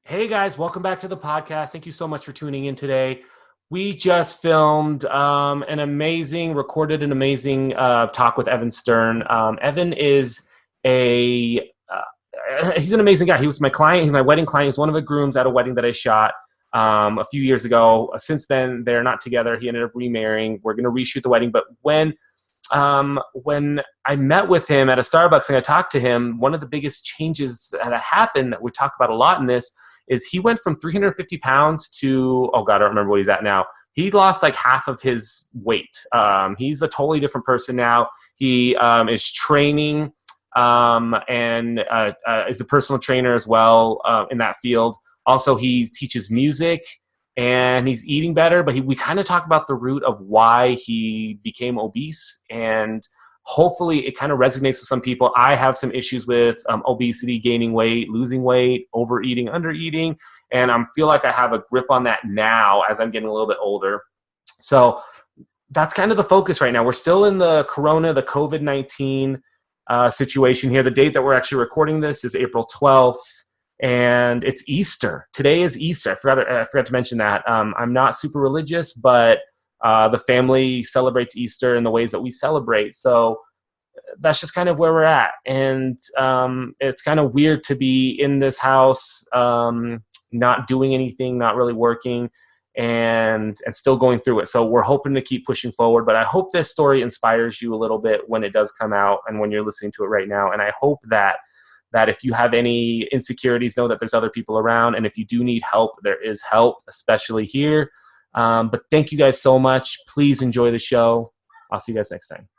Hey guys, welcome back to the podcast. Thank you so much for tuning in today. We just filmed recorded an amazing talk with Evan Stern. Evan is he's an amazing guy. He was my client, he's my wedding client. He was one of the grooms at a wedding that I shot a few years ago. Since then, they're not together. He ended up remarrying. We're going to reshoot the wedding. But when I met with him at a Starbucks and I talked to him, one of the biggest changes that happened that we talk about a lot in this is he went from 350 pounds to, oh God, I don't remember what he's at now. He lost like half of his weight. He's a totally different person now. He is training and is a personal trainer as well in that field. Also, he teaches music and he's eating better, but we kind of talk about the root of why he became obese, and hopefully it kind of resonates with some people. I have some issues with obesity, gaining weight, losing weight, overeating, undereating, and I feel like I have a grip on that now as I'm getting a little bit older. So that's kind of the focus right now. We're still in the COVID-19 situation here. The date that we're actually recording this is April 12th. And it's Easter. Today is Easter. I forgot to mention that. I'm not super religious, but the family celebrates Easter in the ways that we celebrate. So that's just kind of where we're at. And it's kind of weird to be in this house, not doing anything, not really working, and still going through it. So we're hoping to keep pushing forward. But I hope this story inspires you a little bit when it does come out and when you're listening to it right now. And I hope that if you have any insecurities, know that there's other people around. And if you do need help, there is help, especially here. But thank you guys so much. Please enjoy the show. I'll see you guys next time.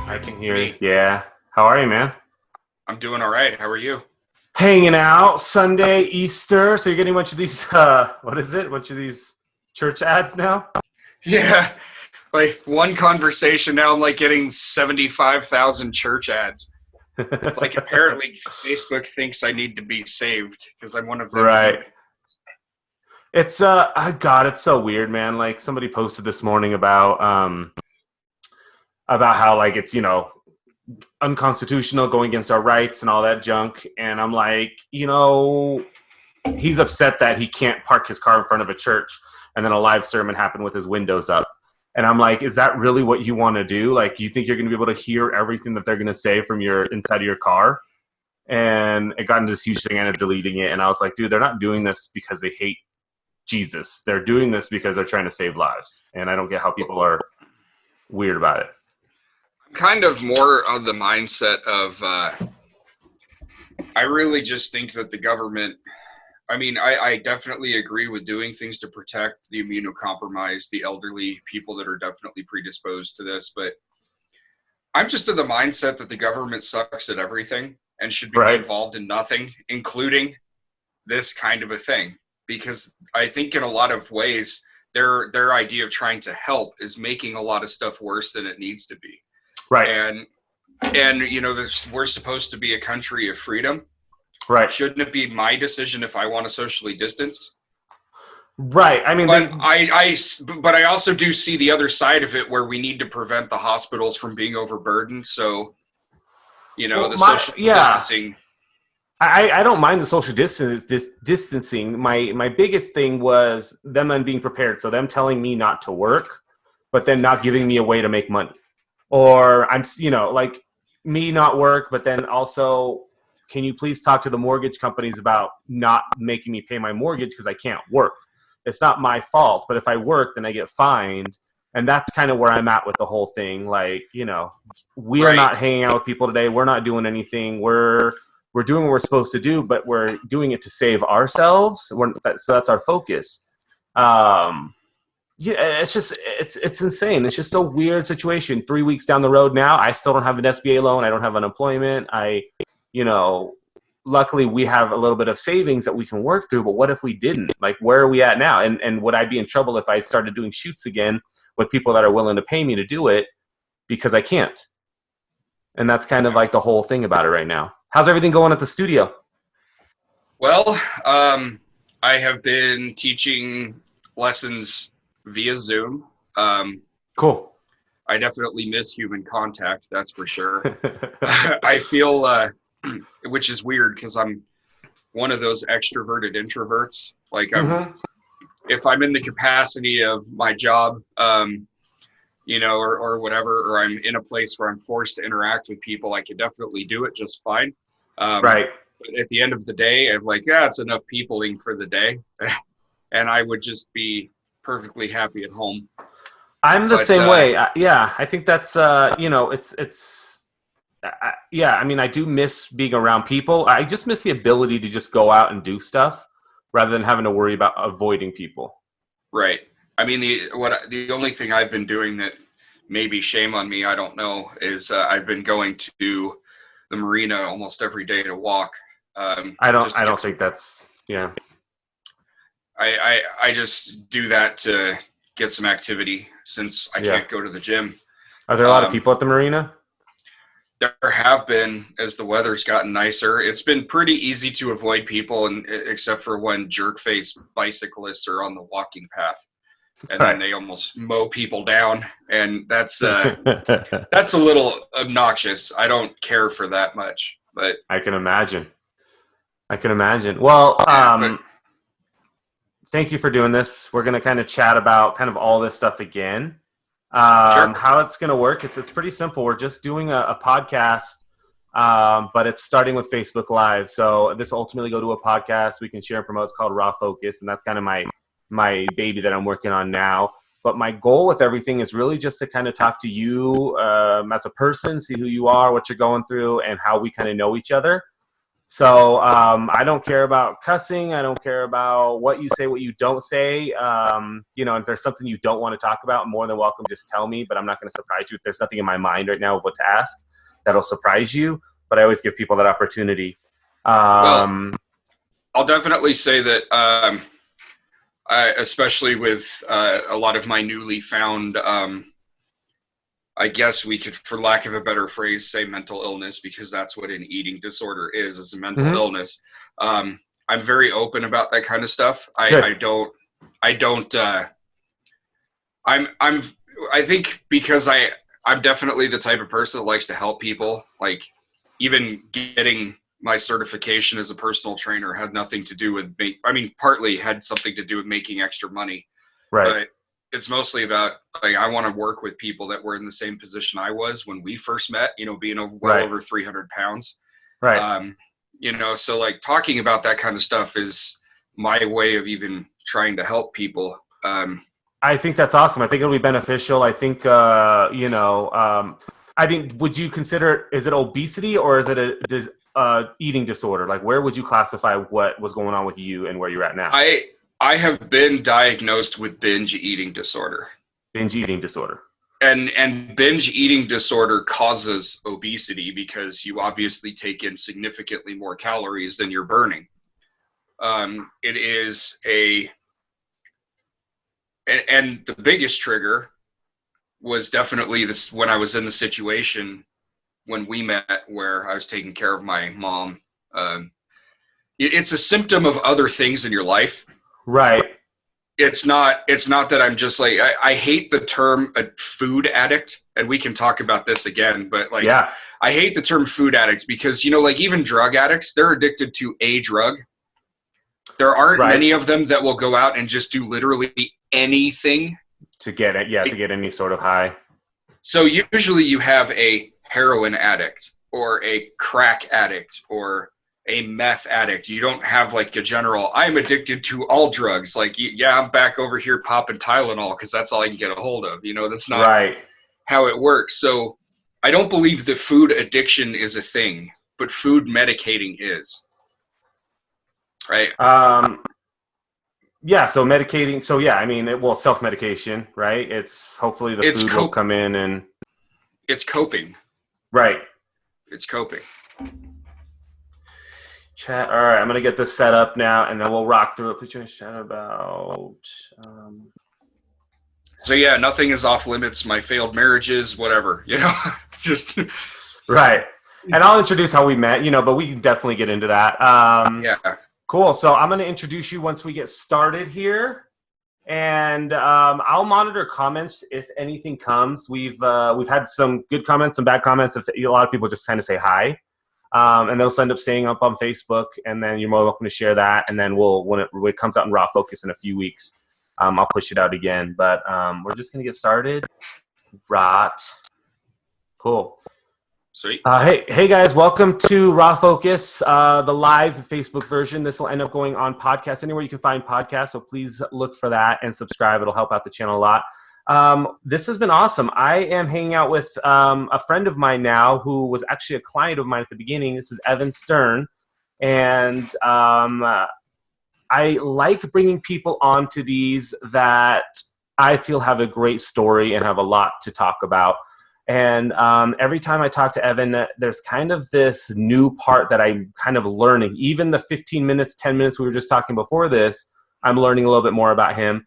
I can hear you. Yeah. How are you, man? I'm doing all right. How are you? Hanging out. Sunday, Easter. So you're getting a bunch of these, what is it? A bunch of these church ads now? Yeah. Like one conversation now, I'm like getting 75,000 church ads. It's like apparently Facebook thinks I need to be saved because I'm one of them. Right. It's, God, it's so weird, man. Like somebody posted this morning about how like it's, unconstitutional, going against our rights and all that junk. And I'm like, he's upset that he can't park his car in front of a church and then a live sermon happened with his windows up. And I'm like, is that really what you want to do? Like, you think you're going to be able to hear everything that they're going to say from your inside of your car? And it got into this huge thing. I ended up deleting it. And I was like, dude, they're not doing this because they hate Jesus. They're doing this because they're trying to save lives. And I don't get how people are weird about it. Kind of more of the mindset of I really just think that the government, I definitely agree with doing things to protect the immunocompromised, the elderly, people that are definitely predisposed to this, but I'm just of the mindset that the government sucks at everything and should be involved in nothing, including this kind of a thing, because I think in a lot of ways their idea of trying to help is making a lot of stuff worse than it needs to be. Right. And we're supposed to be a country of freedom. Right. Shouldn't it be my decision if I want to socially distance? Right. I mean, but I also do see the other side of it where we need to prevent the hospitals from being overburdened. So, social distancing. I don't mind the social distancing. My biggest thing was them being prepared. So them telling me not to work, but then not giving me a way to make money. Or I'm, like me not work, but then also, can you please talk to the mortgage companies about not making me pay my mortgage because I can't work? It's not my fault, but if I work, then I get fined. And that's kind of where I'm at with the whole thing. Like, we are not hanging out with people today. We're not doing anything. We're doing what we're supposed to do, but we're doing it to save ourselves. So that's our focus. Yeah, it's insane. It's just a weird situation. 3 weeks down the road now, I still don't have an SBA loan. I don't have unemployment. Luckily we have a little bit of savings that we can work through, but what if we didn't? Like, where are we at now? And would I be in trouble if I started doing shoots again with people that are willing to pay me to do it because I can't? And that's kind of like the whole thing about it right now. How's everything going at the studio? Well, I have been teaching lessons via Zoom. Um, Cool. I definitely miss human contact, that's for sure. I feel, which is weird because I'm one of those extroverted introverts. Like Hmm. if I'm in the capacity of my job, or whatever, or I'm in a place where I'm forced to interact with people, I can definitely do it just fine. Um, Right. but at the end of the day, I'm like, yeah, it's enough peopling for the day, and I would just be perfectly happy at home. I'm the But same way. Yeah, I think that's yeah. I mean, I do miss being around people. I just miss the ability to just go out and do stuff rather than having to worry about avoiding people. right, I mean, the only thing I've been doing that maybe shame on me, I don't know, is I've been going to the marina almost every day to walk. I don't. Just I to get don't some think that's. Yeah. I just do that to get some activity since I Yeah. can't go to the gym. Are there a lot of Um, people at the marina? there have been, as the weather's gotten nicer. It's been pretty easy to avoid people, and except for when jerk-faced bicyclists are on the walking path, and then Right. they almost mow people down, and that's a little obnoxious. I don't care for that much, but I can imagine. I can imagine. Well, yeah, but thank you for doing this. We're going to kind of chat about kind of all this stuff again. sure. How it's going to work? It's pretty simple. We're just doing a podcast, but it's starting with Facebook Live. So this will ultimately go to a podcast we can share and promote. It's called Raw Focus, and that's kind of my baby that I'm working on now. But my goal with everything is really just to kind of talk to you as a person, see who you are, what you're going through, and how we kind of know each other. So I don't care about cussing. I don't care about what you say, what you don't say. If there's something you don't want to talk about, more than welcome, just tell me. But I'm not going to surprise you. If there's nothing in my mind right now of what to ask, that'll surprise you. But I always give people that opportunity. Well, Um, I'll definitely say that. Especially with a lot of my newly found, I guess we could, for lack of a better phrase, say mental illness, because that's what an eating disorder is a mental mhm. illness. I'm very open about that kind of stuff. Good. I don't, I'm, I think because I'm definitely the type of person that likes to help people. Like even getting my certification as a personal trainer had nothing to do with me. I mean, partly had something to do with making extra money, Right. but it's mostly about, like, I want to work with people that were in the same position I was when we first met, being well Right. over 300 pounds. Right. So like talking about that kind of stuff is my way of even trying to help people. I think that's awesome. I think it'll be beneficial. I think, I mean, would you consider, is it obesity or is it a eating disorder? Like, where would you classify what was going on with you and where you're at now? I have been diagnosed with binge eating disorder. Binge eating disorder. And binge eating disorder causes obesity because you obviously take in significantly more calories than you're burning. It is and the biggest trigger was definitely this when I was in the situation when we met where I was taking care of my mom. It's a symptom of other things in your life. Right. It's not that I'm just like, I hate the term a food addict, and we can talk about this again, but like, Yeah. I hate the term food addict because, like even drug addicts, they're addicted to a drug. There aren't Right. many of them that will go out and just do literally anything. To get it. Yeah. To get any sort of high. So usually you have a heroin addict or a crack addict or a meth addict. You don't have like a general, I'm addicted to all drugs. Like, yeah, I'm back over here popping Tylenol because that's all I can get a hold of. That's not Right. how it works. So I don't believe that food addiction is a thing, but food medicating is. Right? Yeah. So medicating. So yeah, I mean, self-medication, right? It's hopefully the It's food will come in and. it's coping. Right. It's coping. Chat. All right. I'm going to get this set up now and then we'll rock through it. Put you in chat about. So yeah, nothing is off limits. My failed marriages, whatever, just Right. And I'll introduce how we met, but we can definitely get into that. Yeah. Cool. So I'm going to introduce you once we get started here. And I'll monitor comments if anything comes. We've had some good comments, some bad comments. A lot of people just kind of say hi, and they'll end up staying up on Facebook. And then you're more welcome to share that. And then when it comes out in Raw Focus in a few weeks, I'll push it out again. But we're just gonna get started. Right. Cool. Sweet. Hey guys, welcome to Raw Focus, the live Facebook version. This will end up going on podcasts, anywhere you can find podcasts, so please look for that and subscribe. It'll help out the channel a lot. This has been awesome. I am hanging out with a friend of mine now who was actually a client of mine at the beginning. This is Evan Stern, and I like bringing people onto these that I feel have a great story and have a lot to talk about. And every time I talk to Evan, there's kind of this new part that I'm kind of learning. Even the 15 minutes, 10 minutes we were just talking before this, I'm learning a little bit more about him.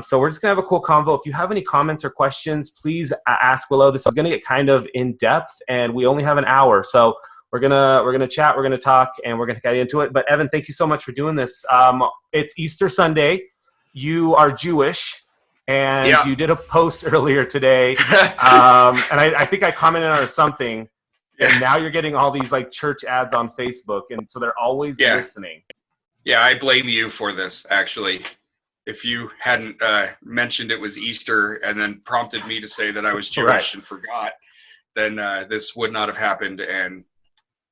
So we're just going to have a cool convo. If you have any comments or questions, please ask below. This is going to get kind of in-depth, and we only have an hour. So we're gonna chat, we're going to talk, and we're going to get into it. But Evan, thank you so much for doing this. It's Easter Sunday. You are Jewish. And you did a post earlier today, and I think I commented on something, and now you're getting all these like church ads on Facebook, and so they're always listening. Yeah, I blame you for this, actually. If you hadn't mentioned it was Easter and then prompted me to say that I was Jewish and forgot, then this would not have happened. And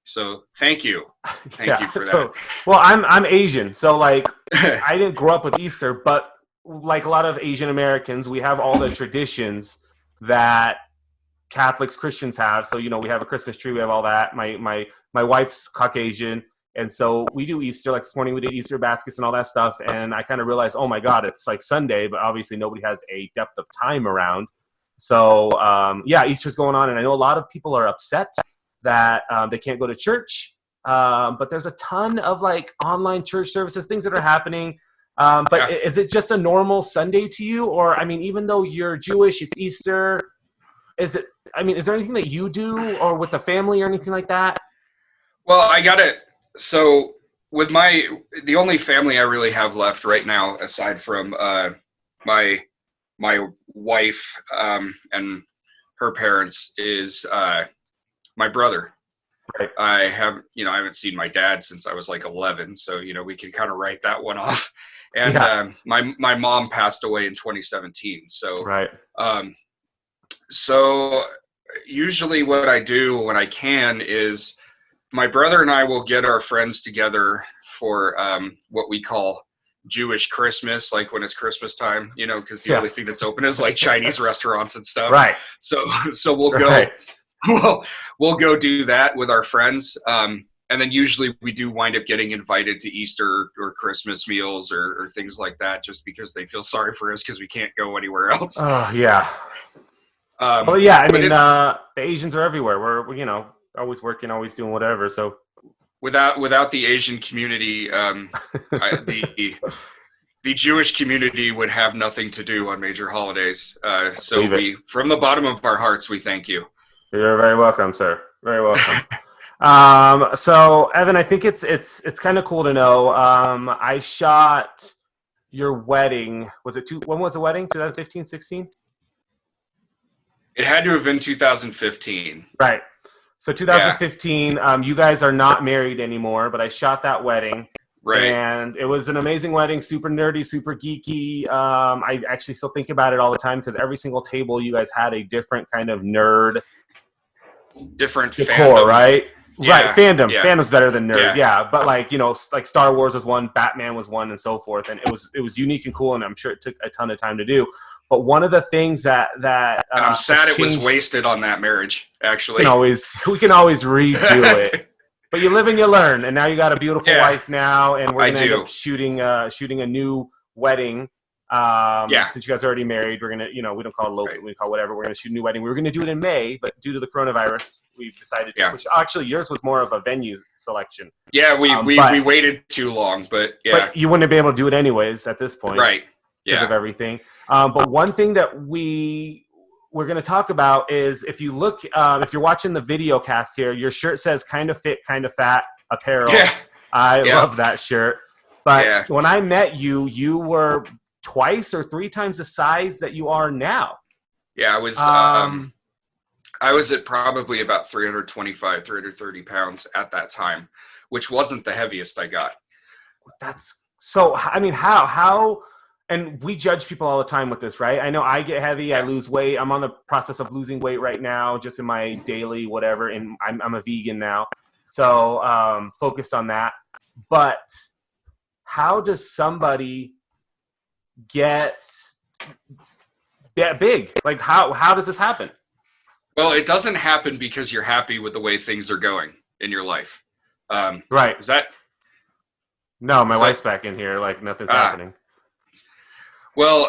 so thank you. Thank you for that. Well, I'm Asian, so like I didn't grow up with Easter, but like a lot of Asian Americans, we have all the traditions that Catholics, Christians have. So, we have a Christmas tree, we have all that. My wife's Caucasian, and so we do Easter. Like this morning we did Easter baskets and all that stuff, and I kind of realized, oh my God, it's like Sunday, but obviously nobody has a depth of time around. So, Easter's going on, and I know a lot of people are upset that they can't go to church, but there's a ton of like online church services, things that are happening. But is it just a normal Sunday to you? Or, I mean, even though you're Jewish, it's Easter. Is there anything that you do or with the family or anything like that? Well, I got it. So with the only family I really have left right now, aside from my wife and her parents, is my brother. Right. I haven't seen my dad since I was like 11. So, we can kind of write that one off. And my mom passed away in 2017. So, so usually what I do when I can is my brother and I will get our friends together for what we call Jewish Christmas, like when it's Christmas time, because the only thing that's open is like Chinese restaurants and stuff. Right. So we'll go. Right. We'll go do that with our friends. And then usually we do wind up getting invited to Easter or Christmas meals or things like that, just because they feel sorry for us because we can't go anywhere else. Oh, yeah. The Asians are everywhere. We're always working, always doing whatever. So without the Asian community, the Jewish community would have nothing to do on major holidays. So from the bottom of our hearts, we thank you. You're very welcome, sir. Very welcome. So Evan, I think it's kind of cool to know. I shot your wedding. When was the wedding? 2015, 16? It had to have been 2015. Right. So 2015, you guys are not married anymore, but I shot that wedding. Right. And it was an amazing wedding, super nerdy, super geeky. I actually still think about it all the time because every single table you guys had a different kind of nerd. Different decor, fandom. Right? Yeah, right, fandom. Yeah. Fandom's better than nerd. Yeah. But like Star Wars was one, Batman was one, and so forth. And it was unique and cool, and I'm sure it took a ton of time to do. But one of the things that and I'm sad it was wasted on that marriage. Actually, we can always redo it. But you live and you learn, and now you got a beautiful wife now, and we're gonna end up shooting a new wedding. Since you guys are already married, we're gonna, we don't call it local, we call it whatever. We're gonna shoot a new wedding. We were gonna do it in May, but due to the coronavirus, we've decided to. Which actually, yours was more of a venue selection. Yeah, we waited too long, but But you wouldn't have been able to do it anyways at this point, right? Because of everything. But one thing that we we're going to talk about is if you look, if you're watching the video cast here, your shirt says "Kind of Fit, Kind of Fat" apparel. Yeah. I Yeah. love that shirt. But Yeah. when I met you, you were twice or three times the size that you are now. Yeah, I was at probably about 325, 330 pounds at that time, which wasn't the heaviest I got. That's so, I mean, how, and we judge people all the time with this, right? I know I get heavy, I lose weight. I'm on the process of losing weight right now, just in my daily whatever. And I'm a vegan now. So focused on that. But how does somebody get big? Like how does this happen? Well, it doesn't happen because you're happy with the way things are going in your life. Right. Is that? No, my wife's back in here. Like nothing's happening. Well,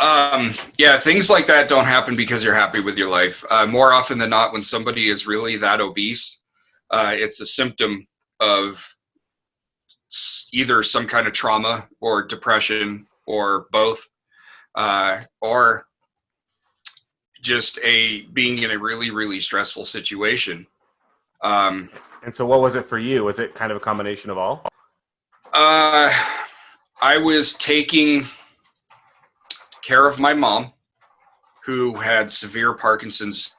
yeah, things like that don't happen because you're happy with your life. More often than not, when somebody is really that obese, it's a symptom of either some kind of trauma or depression or both, or just being in a really, really stressful situation. And so what was it for you? Was it kind of a combination of all? I was taking care of my mom, who had severe Parkinson's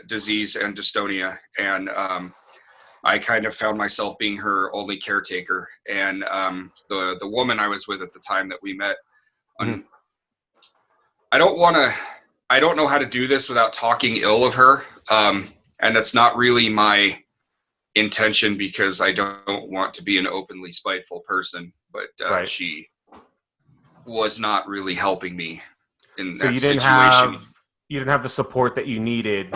disease and dystonia, and I kind of found myself being her only caretaker. And the woman I was with at the time that we met, I don't know how to do this without talking ill of her, and that's not really my intention because I don't want to be an openly spiteful person, but right. She was not really helping me in so that you didn't situation. You didn't have the support that you needed.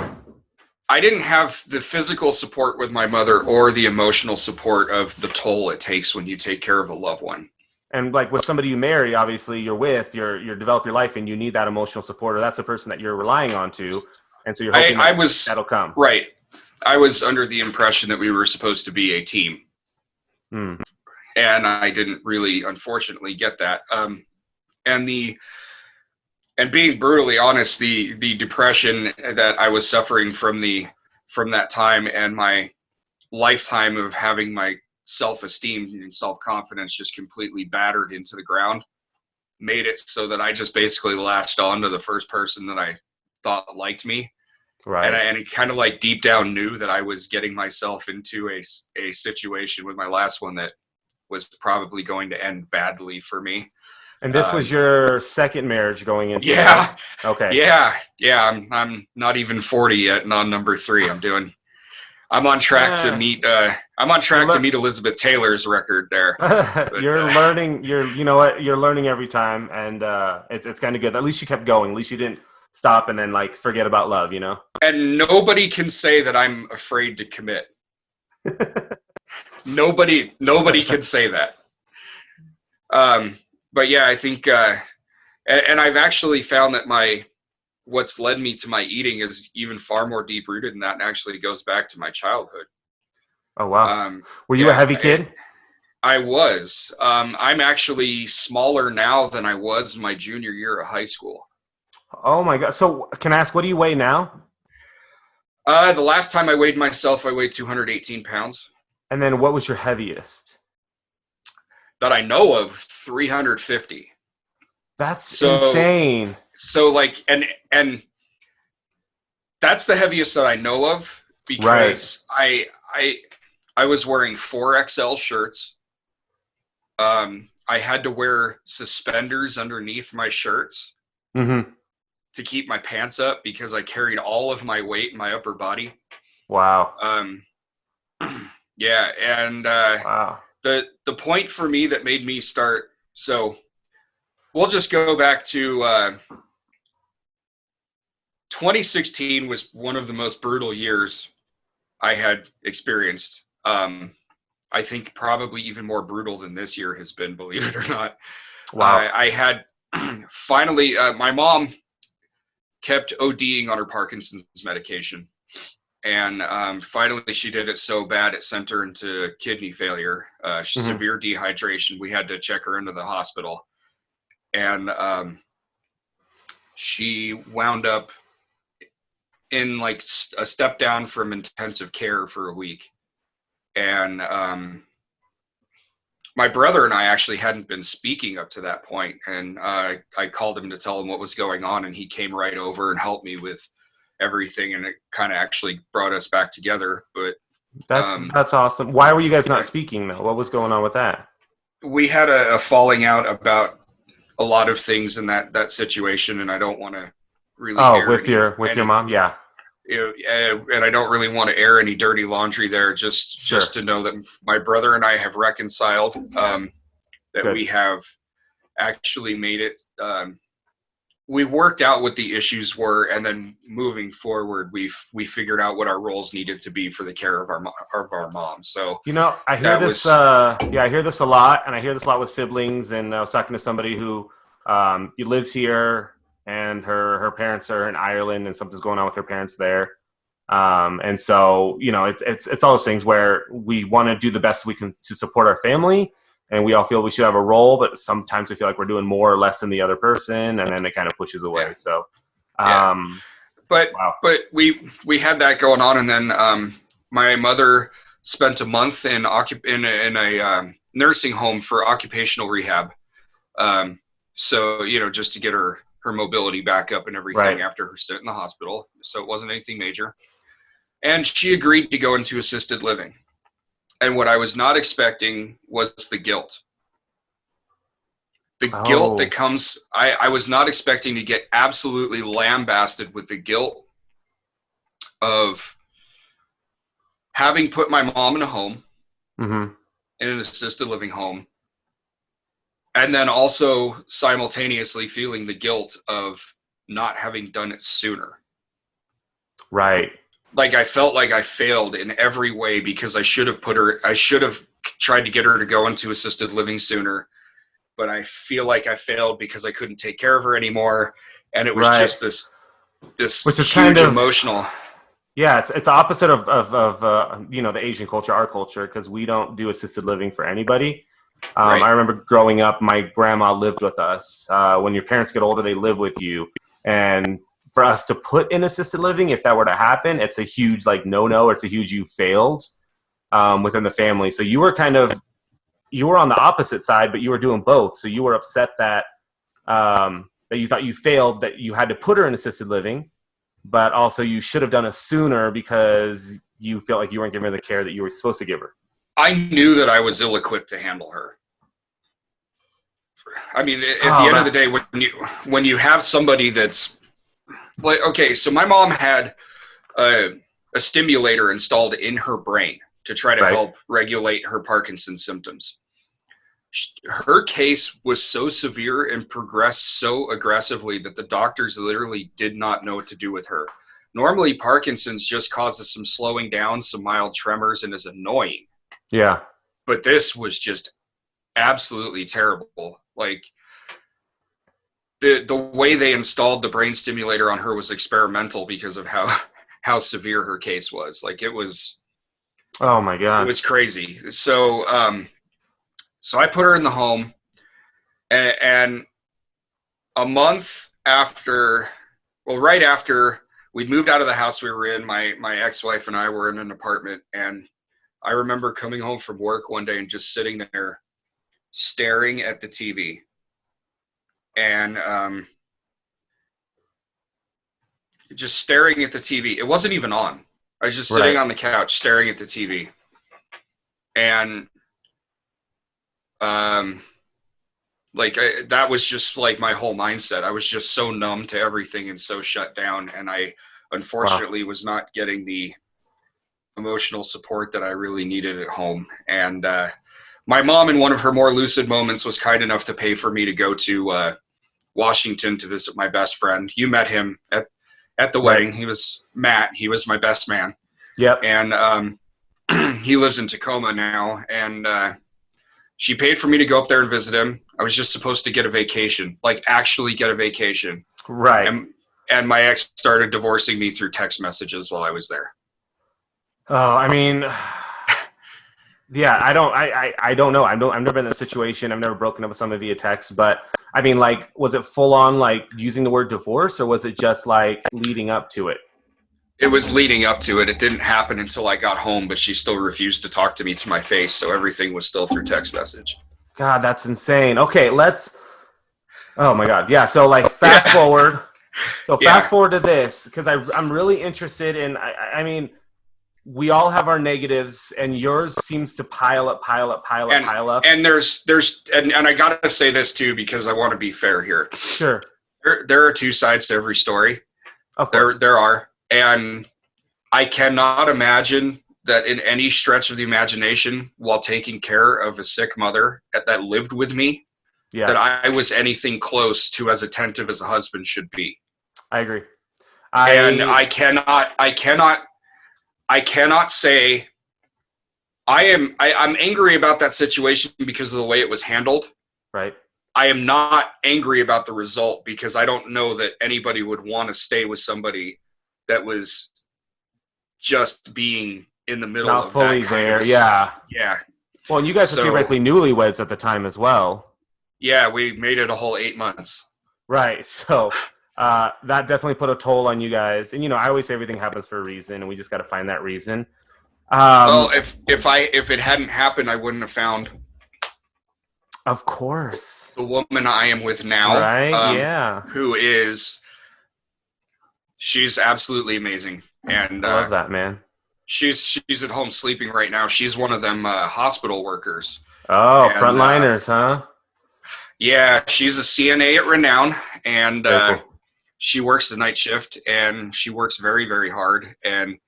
I didn't have the physical support with my mother or the emotional support of the toll it takes when you take care of a loved one. And like with somebody you marry, obviously you're develop your life and you need that emotional support, or that's the person that you're relying on to. And so you're hoping that'll come. Right. I was under the impression that we were supposed to be a team. And I didn't really, unfortunately, get that. And being brutally honest, the depression that I was suffering from that time and my lifetime of having my self-esteem and self-confidence just completely battered into the ground made it so that I just basically latched on to the first person that I thought liked me. Right. And it kind of like deep down knew that I was getting myself into a situation with my last one that was probably going to end badly for me. And this was your second marriage going into? Yeah. That? Okay. Yeah. I'm not even 40 yet, and on number 3, I'm on track to meet. I'm on track to meet Elizabeth Taylor's record there. But, you're learning. You know what? You're learning every time, and it's kind of good. At least you kept going. At least you didn't stop and then like forget about love. You know. And nobody can say that I'm afraid to commit. Nobody can say that. But yeah, I think, and I've actually found that what's led me to my eating is even far more deep rooted than that, and actually goes back to my childhood. Oh wow! Were you a heavy kid? I was. I'm actually smaller now than I was my junior year of high school. Oh my god! So can I ask, what do you weigh now? The last time I weighed myself, I weighed 218 pounds. And then what was your heaviest? That I know of, 350. That's insane. So like, and that's the heaviest that I know of, because I was wearing 4XL shirts. I had to wear suspenders underneath my shirts to keep my pants up because I carried all of my weight in my upper body. Wow. Yeah, and wow. The point for me that made me start, so we'll just go back to 2016 was one of the most brutal years I had experienced. I think probably even more brutal than this year has been, believe it or not. Wow. I had finally, my mom kept ODing on her Parkinson's medication. And finally, she did it so bad it sent her into kidney failure, severe dehydration. We had to check her into the hospital. And she wound up in like a step down from intensive care for a week. And my brother and I actually hadn't been speaking up to that point. And I called him to tell him what was going on. And he came right over and helped me with everything. And it kind of actually brought us back together. But that's awesome. Why were you guys not speaking though? What was going on with that? We had a falling out about a lot of things in that situation. And I don't want to really. Oh, with your mom? Yeah. And I don't really want to air any dirty laundry there. Just to know that my brother and I have reconciled. That Good. We have actually made it. We worked out what the issues were, and then moving forward, we figured out what our roles needed to be for the care of our mom. So I hear this. I hear this a lot, and I hear this a lot with siblings. And I was talking to somebody who lives here. And her parents are in Ireland, and something's going on with her parents there. And so, it's all those things where we want to do the best we can to support our family, and we all feel we should have a role, but sometimes we feel like we're doing more or less than the other person, and then it kind of pushes away. Yeah. So, but we had that going on, and then my mother spent a month in a nursing home for occupational rehab. So just to get her mobility back up and everything after her stint in the hospital. So it wasn't anything major. And she agreed to go into assisted living. And what I was not expecting was the guilt. The guilt that comes, I was not expecting to get absolutely lambasted with the guilt of having put my mom in a home, in an assisted living home, and then also simultaneously feeling the guilt of not having done it sooner. Right. Like I felt like I failed in every way because I should have tried to get her to go into assisted living sooner, but I feel like I failed because I couldn't take care of her anymore. And it was just this which is huge kind of emotional. Yeah. It's opposite of the Asian culture, our culture, because we don't do assisted living for anybody. I remember growing up, my grandma lived with us. When your parents get older, they live with you. And for us to put in assisted living, if that were to happen, it's a huge no-no, or it's a huge you failed within the family. So you were you were on the opposite side, but you were doing both. So you were upset that you thought you failed, that you had to put her in assisted living, but also you should have done it sooner because you felt like you weren't giving her the care that you were supposed to give her. I knew that I was ill-equipped to handle her. I mean, at the end of the day, when you have somebody that's like, okay, so my mom had a stimulator installed in her brain to try to help regulate her Parkinson's symptoms. Her case was so severe and progressed so aggressively that the doctors literally did not know what to do with her. Normally, Parkinson's just causes some slowing down, some mild tremors, and is annoying. Yeah. But this was just absolutely terrible. Like the way they installed the brain stimulator on her was experimental because of how severe her case was. Like it was, oh my God, it was crazy. So, so I put her in the home, and a month after, right after we'd moved out of the house we were in, my ex-wife and I were in an apartment, and I remember coming home from work one day and just sitting there staring at the TV. And just staring at the TV. It wasn't even on. I was just sitting on the couch staring at the TV. And that was just like my whole mindset. I was just so numb to everything and so shut down. And I unfortunately was not getting the emotional support that I really needed at home. And my mom, in one of her more lucid moments, was kind enough to pay for me to go to Washington to visit my best friend. You met him at the wedding. He was Matt. He was my best man. Yep. And he lives in Tacoma now. And she paid for me to go up there and visit him. I was just supposed to get a vacation, like actually get a vacation. Right. And my ex started divorcing me through text messages while I was there. Oh, I mean, yeah, I don't know. I've never been in a situation. I've never broken up with someone via text, but I mean, like, was it full on like using the word divorce, or was it just like leading up to it? It was leading up to it. It didn't happen until I got home, but she still refused to talk to me to my face, so everything was still through text message. God, that's insane. Okay, oh my God. Yeah, so like fast forward. So fast forward to this, because I'm really interested in, I mean, we all have our negatives, and yours seems to pile up. And I gotta say this too, because I want to be fair here. Sure. There are two sides to every story. Of course. There are. And I cannot imagine that in any stretch of the imagination, while taking care of a sick mother that lived with me, that I was anything close to as attentive as a husband should be. I agree. I cannot say I'm angry about that situation because of the way it was handled. Right. I am not angry about the result because I don't know that anybody would want to stay with somebody that was just being in the middle not of fully that kind there. of Yeah. Well, and you guys were theoretically newlyweds at the time as well. Yeah, we made it a whole 8 months. Right. So that definitely put a toll on you guys. And I always say everything happens for a reason, and we just got to find that reason. Well, if it hadn't happened, I wouldn't have found. Of course. The woman I am with now. Right. Yeah. She's absolutely amazing, and I love that, man. She's at home sleeping right now. She's one of them hospital workers. Oh, frontliners, huh? Yeah, she's a CNA at Renown, and cool. She works the night shift, and she works very, very hard. And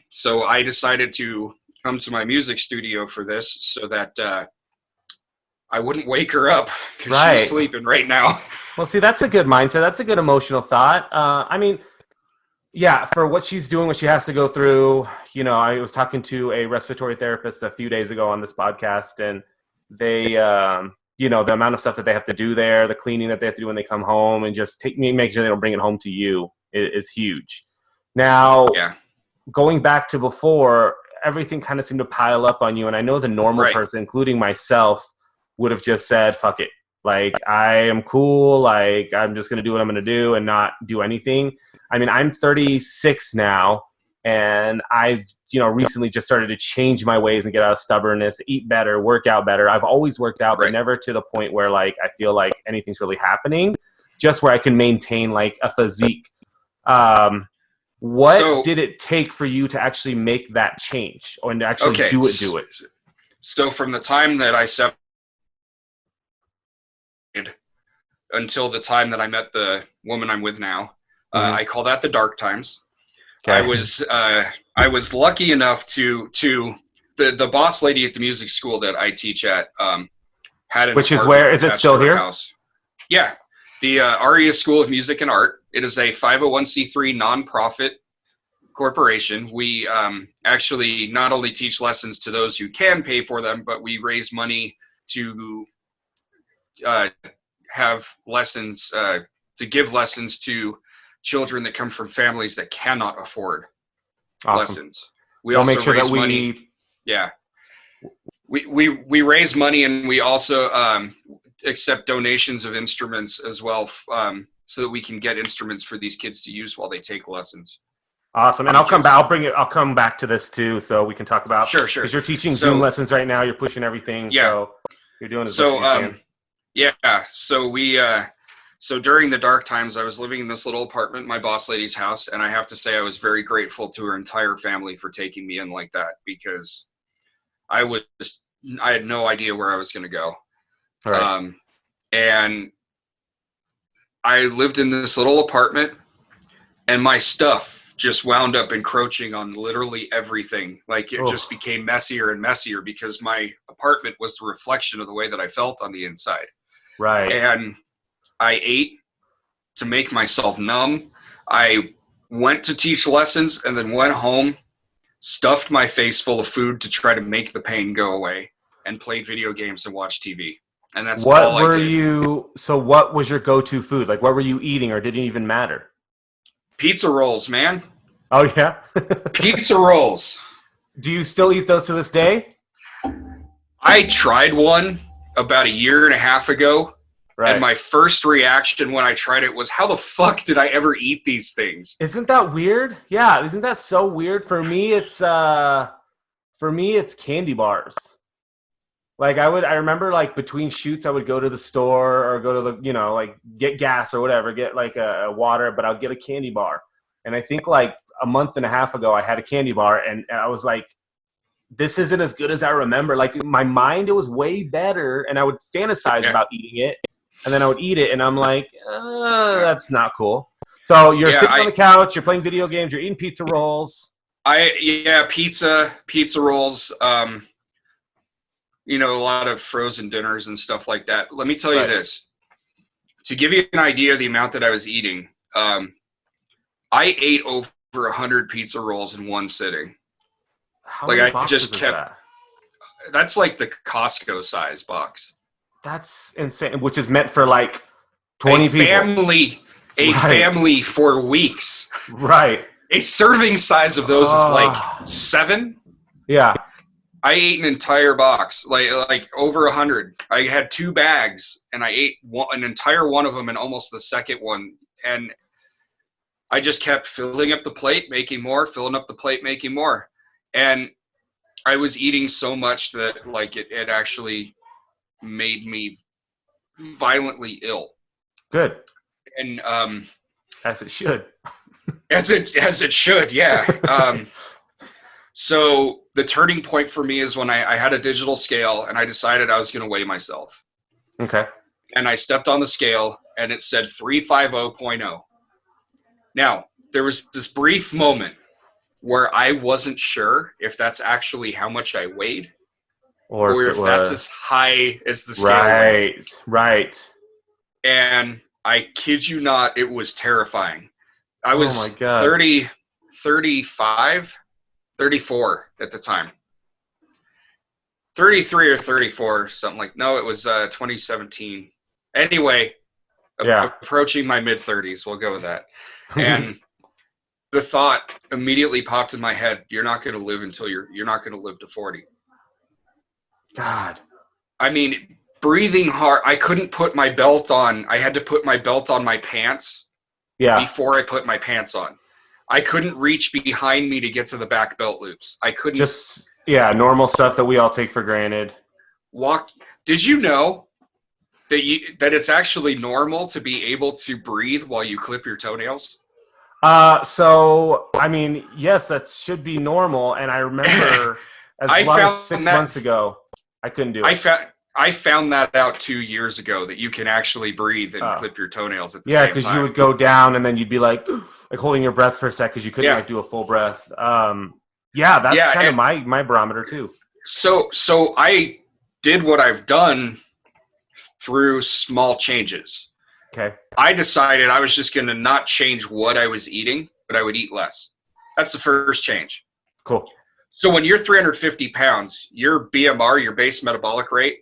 so I decided to come to my music studio for this so that I wouldn't wake her up because she's sleeping right now. Well, see, that's a good mindset. That's a good emotional thought. I mean, yeah, for what she's doing, what she has to go through, I was talking to a respiratory therapist a few days ago on this podcast, and they, the amount of stuff that they have to do there, the cleaning that they have to do when they come home, and just make sure they don't bring it home to you is huge. Now, going back to before, everything kind of seemed to pile up on you, and I know the normal person, including myself, would have just said, fuck it. Like, I am cool. Like, I'm just going to do what I'm going to do and not do anything. I mean, I'm 36 now, and I've, recently just started to change my ways and get out of stubbornness, eat better, work out better. I've always worked out, but never to the point where, like, I feel like anything's really happening, just where I can maintain, like, a physique. What did it take for you to actually make that change or to actually do it? So from the time that I separated until the time that I met the woman I'm with now, I call that the dark times. Okay. I was lucky enough to the boss lady at the music school that I teach at had an which is where is it still here? House. Yeah, the ARIA School of Music and Art. It is a 501c3 nonprofit corporation. We actually not only teach lessons to those who can pay for them, but we raise money to have lessons to give lessons to children that come from families that cannot afford lessons. We also make sure raise money. Yeah, we raise money, and we also accept donations of instruments as well, so that we can get instruments for these kids to use while they take lessons. Awesome, and I'll come back. I'll come back to this too, so we can talk about sure because you're teaching Zoom lessons right now. You're pushing everything. Yeah, so you're doing as much as you can. Yeah, so during the dark times, I was living in this little apartment in my boss lady's house, and I have to say I was very grateful to her entire family for taking me in like that, because I had no idea where I was going to go. Right. And I lived in this little apartment, and my stuff just wound up encroaching on literally everything. Like, it just became messier and messier because my apartment was the reflection of the way that I felt on the inside. Right. And I ate to make myself numb. I went to teach lessons and then went home, stuffed my face full of food to try to make the pain go away, and played video games and watched TV. And that's all I did. So what was your go-to food? Like, what were you eating, or did it even matter? Pizza rolls, man. Oh, yeah? Pizza rolls. Do you still eat those to this day? I tried one about a year and a half ago, Right. And my first reaction when I tried it was, how the fuck did I ever eat these things? Isn't that weird? Yeah, isn't that so weird? For me, it's candy bars. Like I remember like between shoots, I would go to the store or go to the, like get gas or whatever, get like a water, but I'll get a candy bar. And I think like a month and a half ago, I had a candy bar, and I was like, this isn't as good as I remember. Like in my mind, it was way better, and I would fantasize about eating it, and then I would eat it, and I'm like, that's not cool. So you're sitting on the couch, you're playing video games, you're eating pizza rolls. Pizza rolls. A lot of frozen dinners and stuff like that. Let me tell you this. To give you an idea of the amount that I was eating, I ate over 100 pizza rolls in one sitting. How many boxes is that? That's like the Costco size box. That's insane, which is meant for like 20 people. Family for weeks. Right. A serving size of those is like 7. Yeah. I ate an entire box, like over 100. I had 2 bags, and I ate an entire one of them and almost the second one. And I just kept filling up the plate, making more, filling up the plate, making more. And I was eating so much that like it actually made me violently ill. Good. And as it should. As it should, yeah. So the turning point for me is when I had a digital scale, and I decided I was going to weigh myself. Okay. And I stepped on the scale, and it said 350.0. Now, there was this brief moment where I wasn't sure if that's actually how much I weighed, or if that's as high as the scale went. Right. And I kid you not, it was terrifying. I was 30, 35, 34 at the time. 33 or 34, something like. No, it was 2017. Anyway, approaching my mid-30s. We'll go with that. And the thought immediately popped in my head: you're not going to live until you're not going to live to 40. God. I mean, breathing hard. I couldn't put my belt on. I had to put my belt on my pants before I put my pants on. I couldn't reach behind me to get to the back belt loops. I couldn't. Just, normal stuff that we all take for granted. Walk. Did you know that it's actually normal to be able to breathe while you clip your toenails? So, I mean, yes, that should be normal. And I remember as 6 months ago, I couldn't do it. I found that out 2 years ago, that you can actually breathe and clip your toenails at the same time. Yeah, because you would go down and then you'd be like holding your breath for a sec because you couldn't like do a full breath. That's kind of my barometer too. So I did what I've done through small changes. Okay. I decided I was just going to not change what I was eating, but I would eat less. That's the first change. Cool. So when you're 350 pounds, your BMR, your base metabolic rate,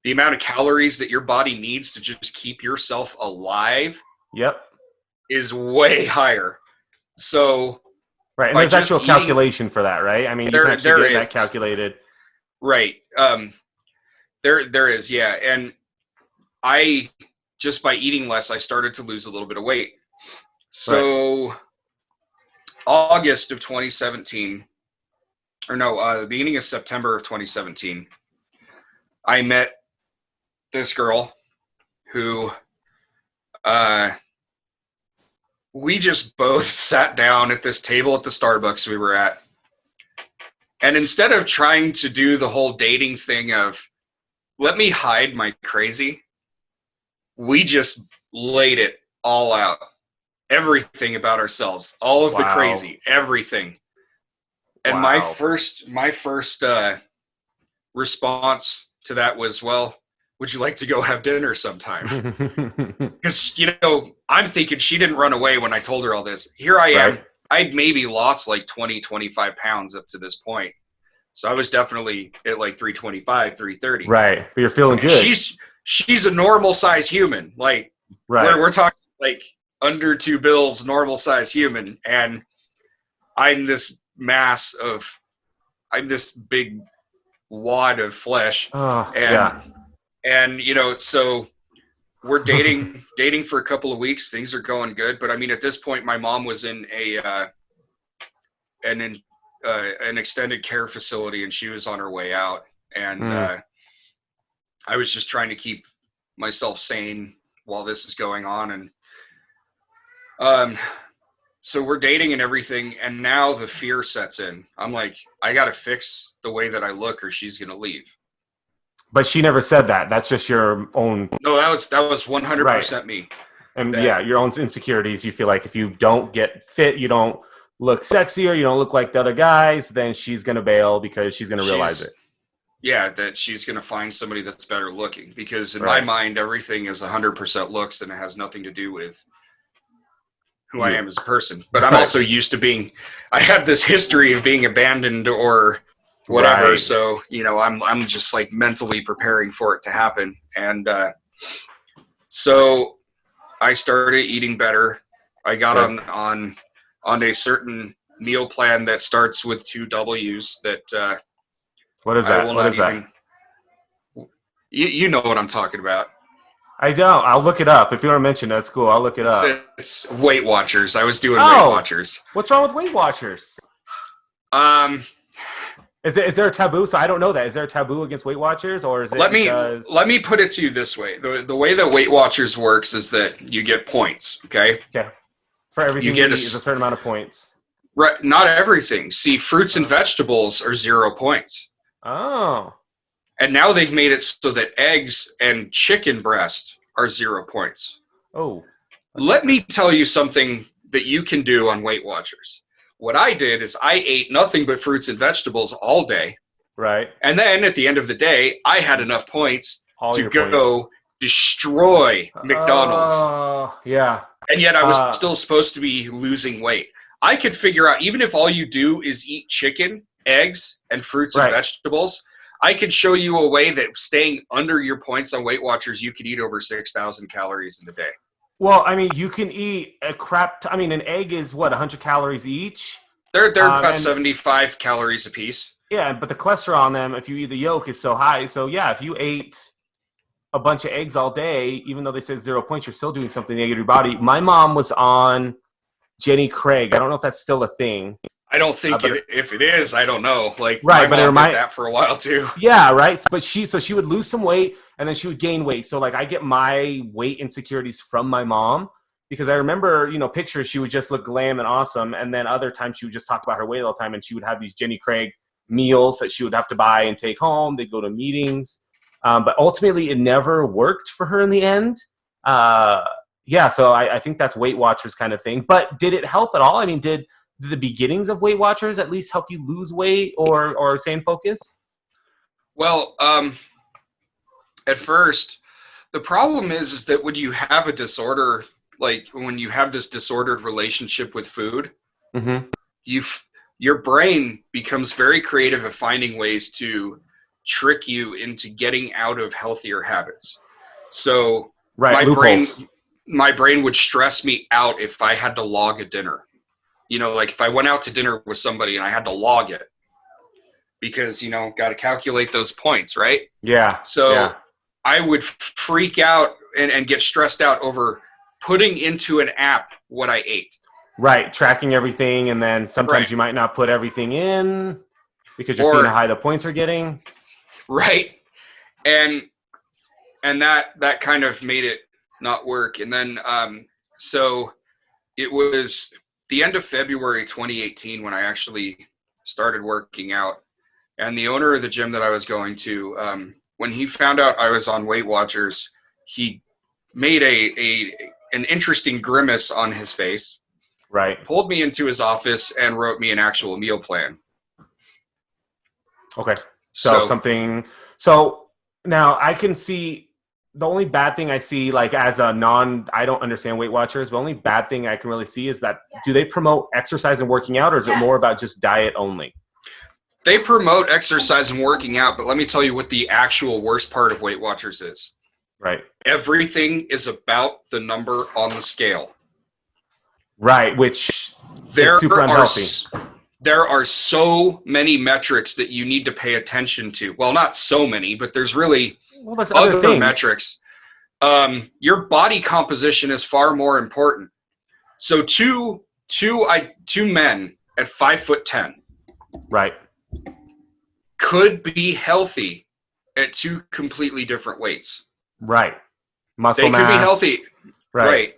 the amount of calories that your body needs to just keep yourself alive is way higher. So right, and there's actual calculation for that, right? I mean, you can actually get that calculated. Right. There is, yeah. And I, just by eating less, I started to lose a little bit of weight. So August of 2017, the beginning of September of 2017, I met this girl who we just both sat down at this table at the Starbucks we were at. And instead of trying to do the whole dating thing of, let me hide my crazy, we just laid it all out. Everything about ourselves, all of the crazy, everything. And my first response to that was, well, would you like to go have dinner sometime? Because, I'm thinking she didn't run away when I told her all this. Here I am. I'd maybe lost like 20, 25 pounds up to this point. So I was definitely at like 325, 330. Right. But you're feeling good. She's a normal size human. Like, we're talking like under 2 bills, normal size human. And I'm this I'm this big wad of flesh. And so we're dating for a couple of weeks. Things are going good, but I mean, at this point, my mom was in an extended care facility, and she was on her way out, and I was just trying to keep myself sane while this is going on, and so we're dating and everything, and now the fear sets in. I'm like, I got to fix the way that I look, or she's gonna leave. But she never said that. That's just your own. No, that was 100% me. And your own insecurities. You feel like if you don't get fit, you don't look sexy, or you don't look like the other guys, then she's going to bail because she's going to realize it. Yeah, that she's going to find somebody that's better looking. Because in my mind, everything is 100% looks, and it has nothing to do with who I am as a person. But I'm also used to I have this history of being abandoned or whatever. Right. So, I'm just like mentally preparing for it to happen. And so I started eating better. I got on a certain meal plan that starts with 2 W's that what is that? What is that? You know what I'm talking about. I don't. I'll look it up. If you want to mention that's cool. I'll look it up. It's Weight Watchers. I was doing Weight Watchers. What's wrong with Weight Watchers? Is there a taboo? So I don't know that. Is there a taboo against Weight Watchers, or is it? Let me put it to you this way: the way that Weight Watchers works is that you get points. Okay. Okay. For everything you get is a certain amount of points. Right. Not everything. See, fruits and vegetables are 0 points. Oh. And now they've made it so that eggs and chicken breast are 0 points. Oh. Let me tell you something that you can do on Weight Watchers. What I did is I ate nothing but fruits and vegetables all day. Right. And then at the end of the day, I had enough points to go destroy McDonald's. Oh, yeah. And yet I was still supposed to be losing weight. I could figure out, even if all you do is eat chicken, eggs, and fruits and vegetables, I could show you a way that staying under your points on Weight Watchers, you could eat over 6,000 calories in a day. Well, I mean, you can eat an egg is 100 calories each? They're about 75 calories a piece. Yeah, but the cholesterol on them, if you eat the yolk, is so high. So, yeah, if you ate a bunch of eggs all day, even though they said 0 points, you're still doing something to your body. My mom was on Jenny Craig. I don't know if that's still a thing. I don't think if it is, I don't know. Like, right, my mom did that for a while too. Yeah, right. But she would lose some weight and then she would gain weight. So like I get my weight insecurities from my mom because I remember, pictures, she would just look glam and awesome. And then other times she would just talk about her weight all the time, and she would have these Jenny Craig meals that she would have to buy and take home. They'd go to meetings. But ultimately it never worked for her in the end. So I think that's Weight Watchers kind of thing. But did it help at all? I mean, did the beginnings of Weight Watchers at least help you lose weight or stay in focus? Well, at first, the problem is that when you have a disorder, like when you have this disordered relationship with food, your brain becomes very creative at finding ways to trick you into getting out of healthier habits. So my brain would stress me out if I had to log a dinner. Like if I went out to dinner with somebody and I had to log it because, got to calculate those points, right? Yeah. So I would freak out and get stressed out over putting into an app what I ate. Right. Tracking everything. And then sometimes you might not put everything in because you're seeing how high the points are getting. Right. And that kind of made it not work. And then, so it was the end of February 2018 when I actually started working out. And the owner of the gym that I was going to, when he found out I was on Weight Watchers, he made an interesting grimace on his face. Right. Pulled me into his office and wrote me an actual meal plan. Okay. So now I can see the only bad thing I see, like as a I don't understand Weight Watchers. The only bad thing I can really see is that do they promote exercise and working out, or is it more about just diet only? They promote exercise and working out, but let me tell you what the actual worst part of Weight Watchers is. Right. Everything is about the number on the scale. Right, which is super unhealthy. there are so many metrics that you need to pay attention to. Well, not so many, but there's really there's other metrics. Your body composition is far more important. So two men at 5'10", right, could be healthy at two completely different weights. Right. Muscle they mass. Could be healthy. Right.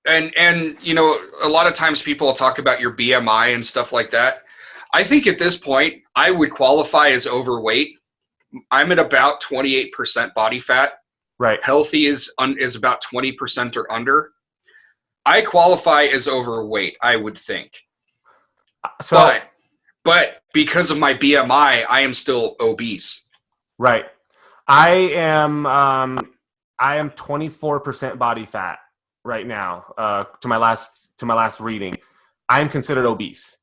And you know, a lot of times people talk about your BMI and stuff like that. I think at this point, I would qualify as overweight. I'm at about 28% body fat. Right. Healthy is about 20% or under. I qualify as overweight, I would think. So, but because of my BMI, I am still obese. Right. I am 24% body fat right now. To my last reading, I'm considered obese.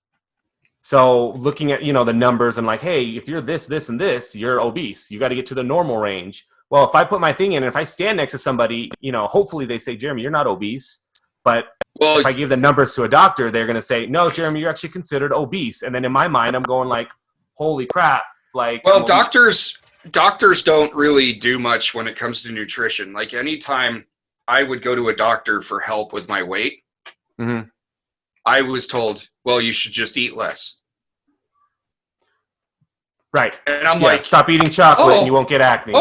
So looking at, the numbers and like, hey, if you're this, this, and this, you're obese. You got to get to the normal range. Well, if I put my thing in and if I stand next to somebody, hopefully they say, Jeremy, you're not obese. But if I give the numbers to a doctor, they're going to say, no, Jeremy, you're actually considered obese. And then in my mind, I'm going like, holy crap. Like, well, doctors don't really do much when it comes to nutrition. Like anytime I would go to a doctor for help with my weight, mm-hmm. I was told, well, you should just eat less. Right. And I'm like, stop eating chocolate and you won't get acne.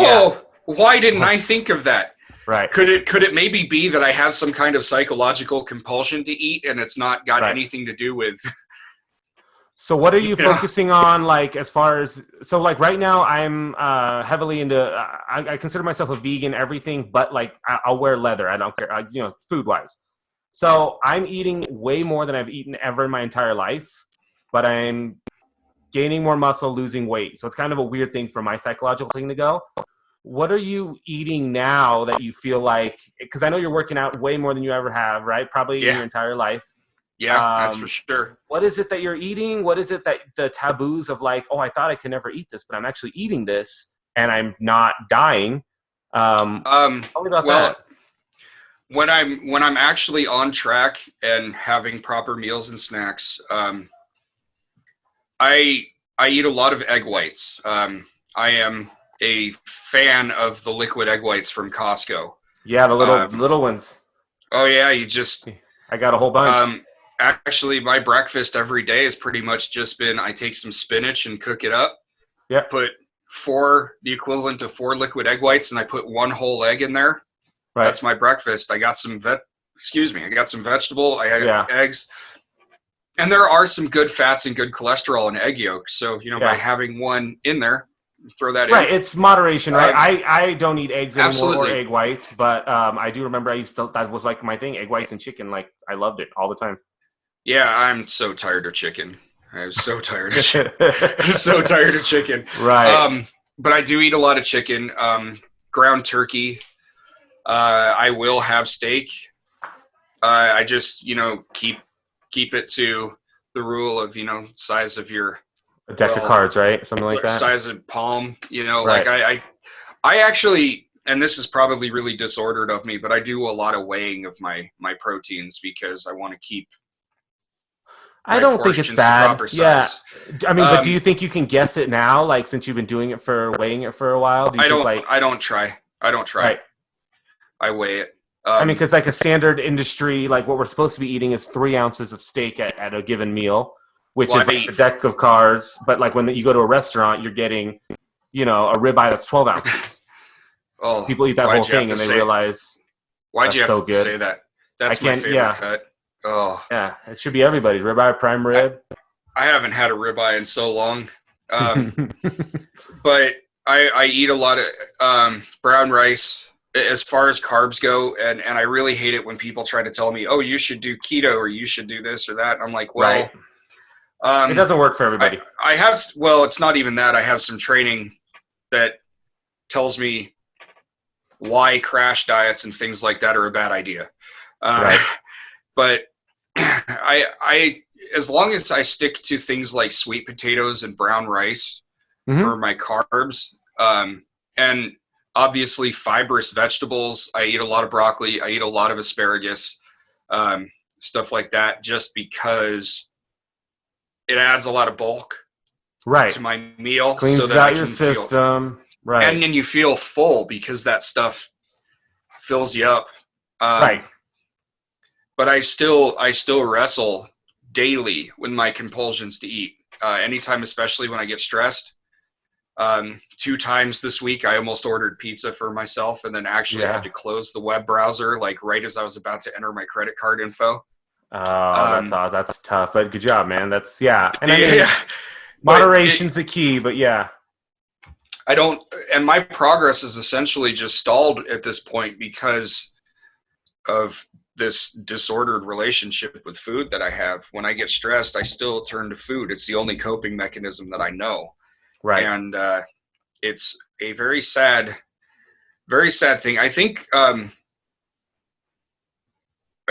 Why didn't I think of that? Right. Could it maybe be that I have some kind of psychological compulsion to eat and it's not got anything to do with... So what are you focusing on, like, as far as... So, like, right now I'm heavily into... I consider myself a vegan, everything, but, like, I'll wear leather. I don't care, food-wise. So I'm eating way more than I've eaten ever in my entire life, but I'm gaining more muscle, losing weight. So it's kind of a weird thing for my psychological thing to go. What are you eating now that you feel like, because I know you're working out way more than you ever have, right? Probably in your entire life. Yeah, that's for sure. What is it that you're eating? What is it that the taboos of like, oh, I thought I could never eat this, but I'm actually eating this and I'm not dying. Tell me about that. When I'm actually on track and having proper meals and snacks, I eat a lot of egg whites. I am a fan of the liquid egg whites from Costco. Yeah, the little ones. Oh yeah, I got a whole bunch. Actually, my breakfast every day has pretty much just been I take some spinach and cook it up. Yeah. Put the equivalent of 4 liquid egg whites, and I put 1 whole egg in there. Right. That's my breakfast. I got some I got some vegetable. I had eggs. And there are some good fats and good cholesterol in egg yolk. So, by having one in there, throw that in. Right, it's moderation, right? I don't eat eggs anymore absolutely. Or egg whites, but I do remember that was like my thing, egg whites and chicken. Like, I loved it all the time. Yeah, I'm so tired of chicken. I'm so tired of chicken. I'm so tired of chicken. Right. But I do eat a lot of chicken. Ground turkey. I will have steak. I just, keep it to the rule of, size of your a deck of cards, right? Something like that. Size of palm, right. Like I actually, and this is probably really disordered of me, but I do a lot of weighing of my proteins because I want to keep. I don't think it's bad. Yeah. I mean, but do you think you can guess it now? Like, since you've been doing it weighing it for a while? I don't try. Right. I weigh it. I mean, because like a standard industry, like what we're supposed to be eating is 3 ounces of steak at a given meal, which is like a deck of cards. But like when you go to a restaurant, you're getting, a ribeye that's 12 ounces. Oh, people eat that whole thing and they realize. Why'd you have to say that? That's my favorite cut. Oh, yeah, it should be everybody's ribeye, prime rib. I haven't had a ribeye in so long, but I eat a lot of brown rice. As far as carbs go, and I really hate it when people try to tell me, oh, you should do keto or you should do this or that. And I'm like, well, it doesn't work for everybody. It's not even that. I have some training that tells me why crash diets and things like that are a bad idea. But I as long as I stick to things like sweet potatoes and brown rice for my carbs, and obviously fibrous vegetables. I eat a lot of broccoli. I eat a lot of asparagus. stuff like that, just because it adds a lot of bulk Right. to my meal, Cleans so that out I your can feel, system. Right. and then you feel full because that stuff fills you up. Right. But I still wrestle daily with my compulsions to eat. Anytime, especially when I get stressed. 2 times this week, I almost ordered pizza for myself, and then actually had to close the web browser like right as I was about to enter my credit card info. Oh, that's tough. But good job, man. That's And I mean, Yeah, moderation's the key. But yeah, I don't. And my progress is essentially just stalled at this point because of this disordered relationship with food that I have. When I get stressed, I still turn to food. It's the only coping mechanism that I know. right. And it's a very sad thing. I think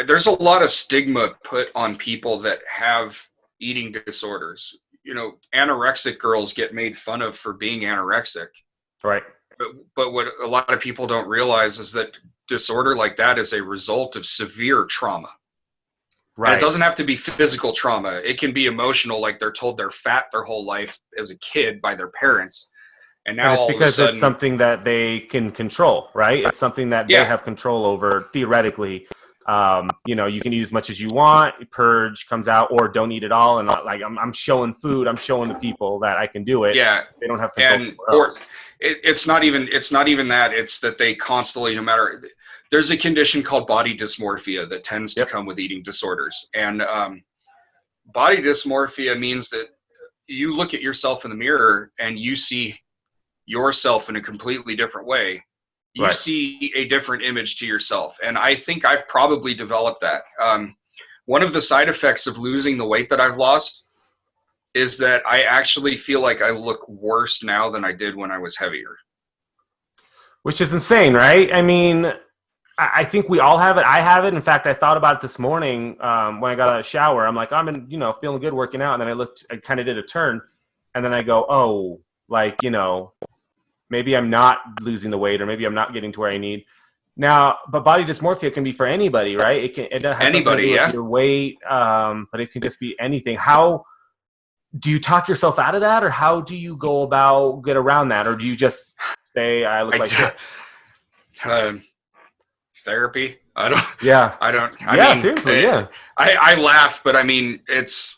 there's a lot of stigma put on people that have eating disorders. You know, anorexic girls get made fun of for being anorexic. Right. But what a lot of people don't realize is that disorder like that is a result of severe trauma. Right. And it doesn't have to be physical trauma. It can be emotional, like they're told they're fat their whole life as a kid by their parents. And now it's because it's something that they can control, right? It's something that they have control over theoretically. You know, you can eat as much as you want, purge comes out, or don't eat at all. And not, like, I'm showing food, I'm showing the people that I can do it. Yeah. They don't have control. And or it's not even that. It's that they constantly, no matter, there's a condition called body dysmorphia that tends to come with eating disorders. And body dysmorphia means that you look at yourself in the mirror and you see yourself in a completely different way. You see a different image to yourself. And I think I've probably developed that. One of the side effects of losing the weight that I've lost is that I actually feel like I look worse now than I did when I was heavier. Which is insane, right? I mean, I think we all have it. I have it. In fact, I thought about it this morning when I got out of the shower. I'm like, I'm feeling good working out. And then I kind of did a turn. And then I go, oh, like, maybe I'm not losing the weight, or maybe I'm not getting to where I need. Now, but body dysmorphia can be for anybody, right? It doesn't have anybody, something to do with your weight, but it can just be anything. How do you talk yourself out of that, or how do you go about get around that, or do you just say, "I look like shit"? Therapy. I don't. Yeah. I don't. I mean, seriously. Yeah. I laugh, but I mean, it's.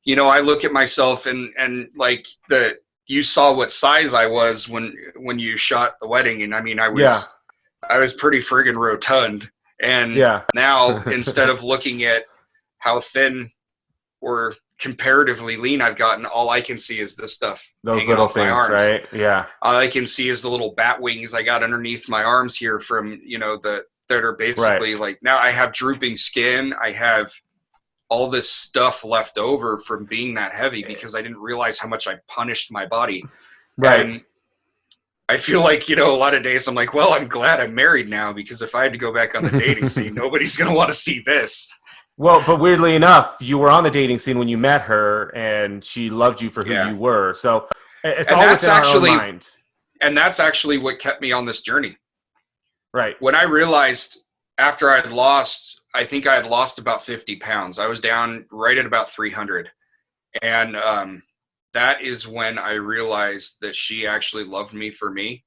I look at myself and like you saw what size I was when you shot the wedding, and I mean, I was pretty friggin' rotund, and now instead of looking at how thin or comparatively lean I've gotten, all I can see is this stuff. Those little things, my arms. Right? Yeah. All I can see is the little bat wings I got underneath my arms here from that are basically like, now I have drooping skin. I have all this stuff left over from being that heavy because I didn't realize how much I punished my body. Right. And I feel like, a lot of days I'm like, well, I'm glad I'm married now, because if I had to go back on the dating scene, nobody's going to want to see this. Well, but weirdly enough, you were on the dating scene when you met her, and she loved you for who you were. So it's all within our own mind. And that's actually what kept me on this journey. Right. When I realized after I think I had lost about 50 pounds. I was down right at about 300. And that is when I realized that she actually loved me for me.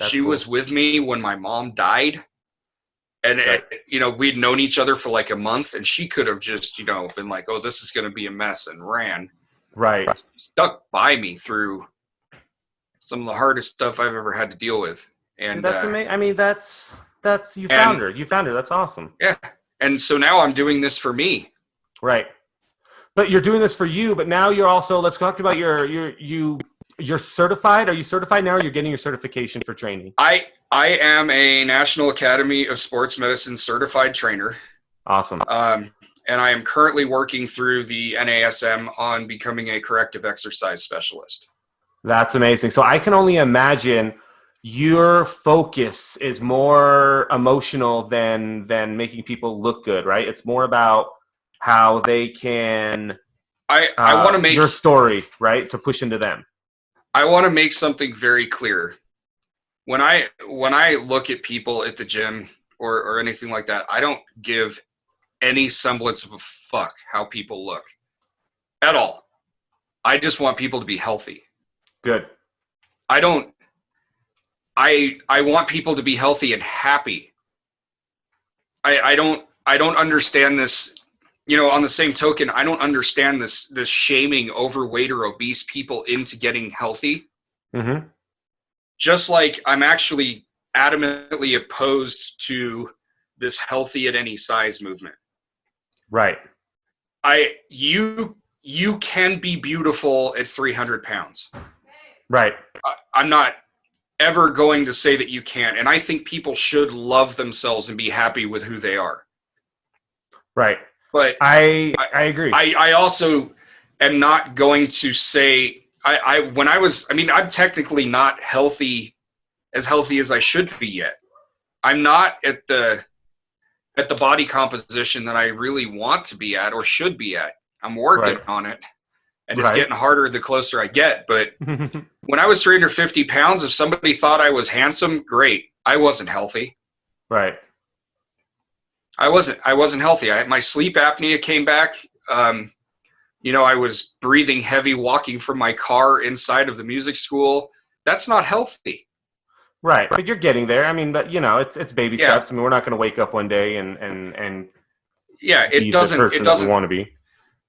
She was with me when my mom died. And, we'd known each other for like a month, and she could have just, been like, oh, this is going to be a mess, and ran. Right. Stuck by me through some of the hardest stuff I've ever had to deal with. And that's amazing. I mean, that's you found her. You found her. That's awesome. Yeah. And so now I'm doing this for me. Right. But you're doing this for you, but now you're also, let's talk about you're certified. Are you certified now, or you're getting your certification for training? I am a National Academy of Sports Medicine certified trainer. Awesome. And I am currently working through the NASM on becoming a corrective exercise specialist. That's amazing. So I can only imagine your focus is more emotional than making people look good, right? It's more about how they can I want to make your story, right, to push into them. I want to make something very clear. When I look at people at the gym or anything like that, I don't give any semblance of a fuck how people look at all. I just want people to be healthy. Good. I want people to be healthy and happy. I don't understand this. You know, on the same token, I don't understand this shaming overweight or obese people into getting healthy. Mm-hmm. Just like I'm actually adamantly opposed to this healthy at any size movement. Right. You can be beautiful at 300 pounds. Right. I'm not ever going to say that you can't. And I think people should love themselves and be happy with who they are. Right. But I agree. I also am not going to say I'm technically not as healthy as I should be yet. I'm not at the body composition that I really want to be at or should be at. I'm working on it, and it's getting harder the closer I get. But when I was 350 pounds, if somebody thought I was handsome, great. I wasn't healthy. Right. I wasn't healthy. My sleep apnea came back. I was breathing heavy, walking from my car inside of the music school. That's not healthy. Right, but you're getting there. I mean, but it's baby steps. I mean, we're not going to wake up one day and it doesn't want to be.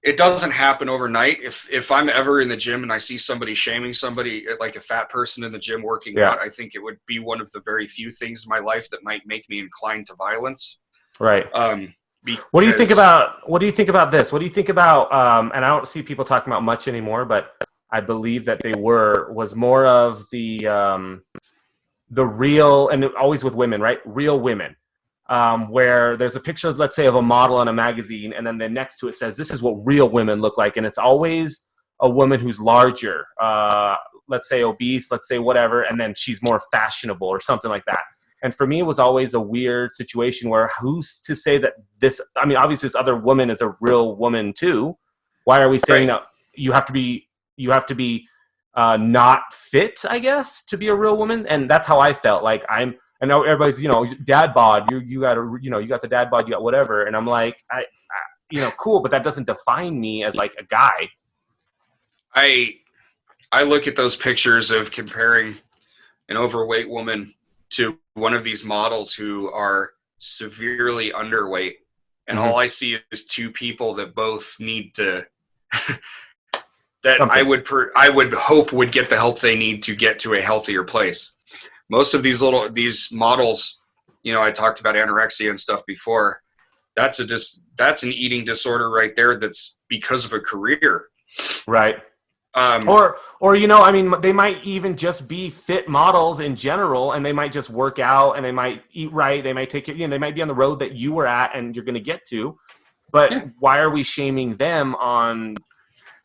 It doesn't happen overnight. If I'm ever in the gym and I see somebody shaming somebody, like a fat person in the gym working out, I think it would be one of the very few things in my life that might make me inclined to violence. Right. What do you think about this? What do you think about? And I don't see people talking about much anymore, but I believe that was more of the real, and always with women, right? Real women, where there's a picture, let's say, of a model in a magazine, and then the next to it says, "This is what real women look like," and it's always a woman who's larger, let's say obese, let's say whatever, and then she's more fashionable or something like that. And for me, it was always a weird situation where who's to say that this, I mean, obviously this other woman is a real woman too. Why are we saying that you have to be not fit, I guess, to be a real woman? And that's how I felt. Like I know everybody's, dad bod, you got the dad bod, you got whatever. And I'm like, cool, but that doesn't define me as like a guy. I look at those pictures of comparing an overweight woman to one of these models who are severely underweight, and all I see is two people that both need to that something. I would hope would get the help they need to get to a healthier place. Most of these models, I talked about anorexia and stuff before. That's an eating disorder right there. That's because of a career. Right. Or they might even just be fit models in general, and they might just work out, and they might eat right. They might take it, they might be on the road that you were at and you're going to get to. But why are we shaming them on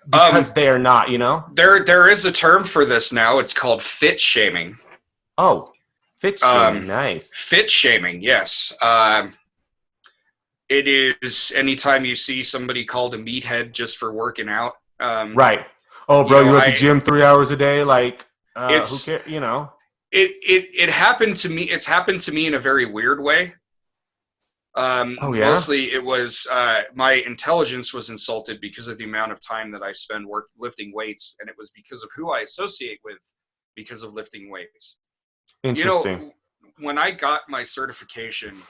because they are not, There is a term for this now. It's called fit shaming. Oh, fit shaming. Nice. Fit shaming. Yes. It is anytime you see somebody called a meathead just for working out. Right. Oh, bro, you're at the gym 3 hours a day. Like, who cares? It happened to me. It's happened to me in a very weird way. Mostly it was my intelligence was insulted because of the amount of time that I spend lifting weights, and it was because of who I associate with because of lifting weights. Interesting. When I got my certification,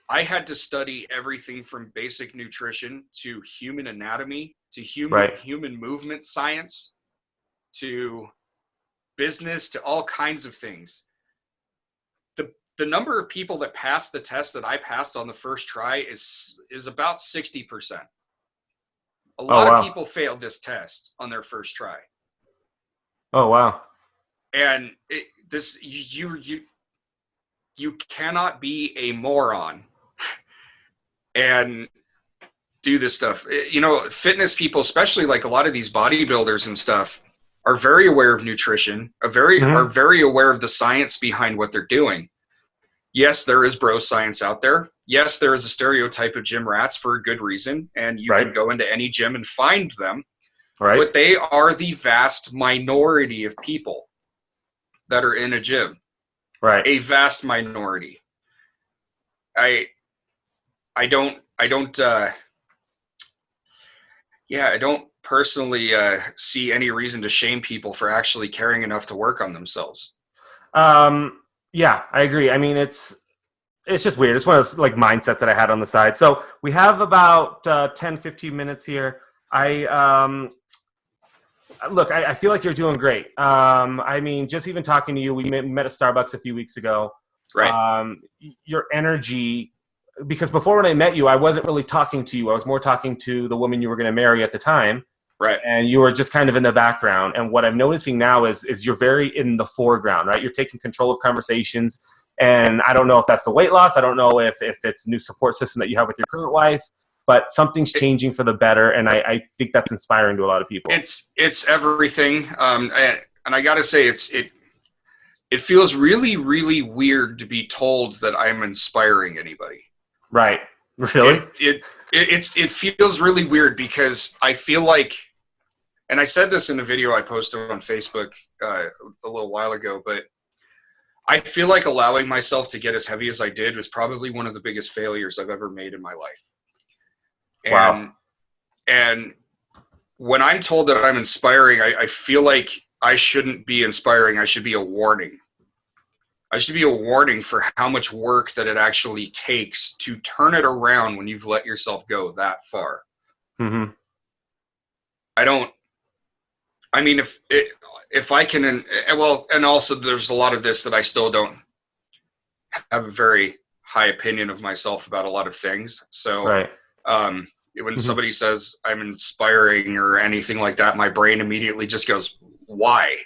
I had to study everything from basic nutrition to human anatomy to human movement science to business to all kinds of things. The number of people that passed the test that I passed on the first try is about 60%. A lot of people failed this test on their first try. Oh, wow. And you cannot be a moron and do this stuff. Fitness people, especially like a lot of these bodybuilders and stuff, are very aware of nutrition, are very aware of the science behind what they're doing. Yes, there is bro science out there. Yes, there is a stereotype of gym rats for a good reason, and you can go into any gym and find them. Right. But they are the vast minority of people that are in a gym. Right. A vast minority. I don't I don't I don't personally see any reason to shame people for actually caring enough to work on themselves. Yeah, I agree. I mean, it's just weird. It's one of those like mindsets that I had on the side. So we have about 10, 15 minutes here. Look, I feel like you're doing great. I mean, just even talking to you, we met at Starbucks a few weeks ago. Right. Your energy, because before when I met you, I wasn't really talking to you. I was more talking to the woman you were going to marry at the time. Right. And you were just kind of in the background. And what I'm noticing now is you're very in the foreground, right? You're taking control of conversations. And I don't know if that's the weight loss. I don't know if it's a new support system that you have with your current wife, but something's changing for the better. And I think that's inspiring to a lot of people. It's everything. And I got to say, it feels really, really weird to be told that I'm inspiring anybody. Right. Really? It feels really weird because I feel like, and I said this in a video I posted on Facebook a little while ago, but I feel like allowing myself to get as heavy as I did was probably one of the biggest failures I've ever made in my life. Wow. And when I'm told that I'm inspiring, I feel like I shouldn't be inspiring. I should be a warning. I should be a warning for how much work that it actually takes to turn it around when you've let yourself go that far. Mm-hmm. I mean, if I can, and also there's a lot of this that I still don't have a very high opinion of myself about a lot of things. So, right. When somebody says I'm inspiring or anything like that, my brain immediately just goes, why?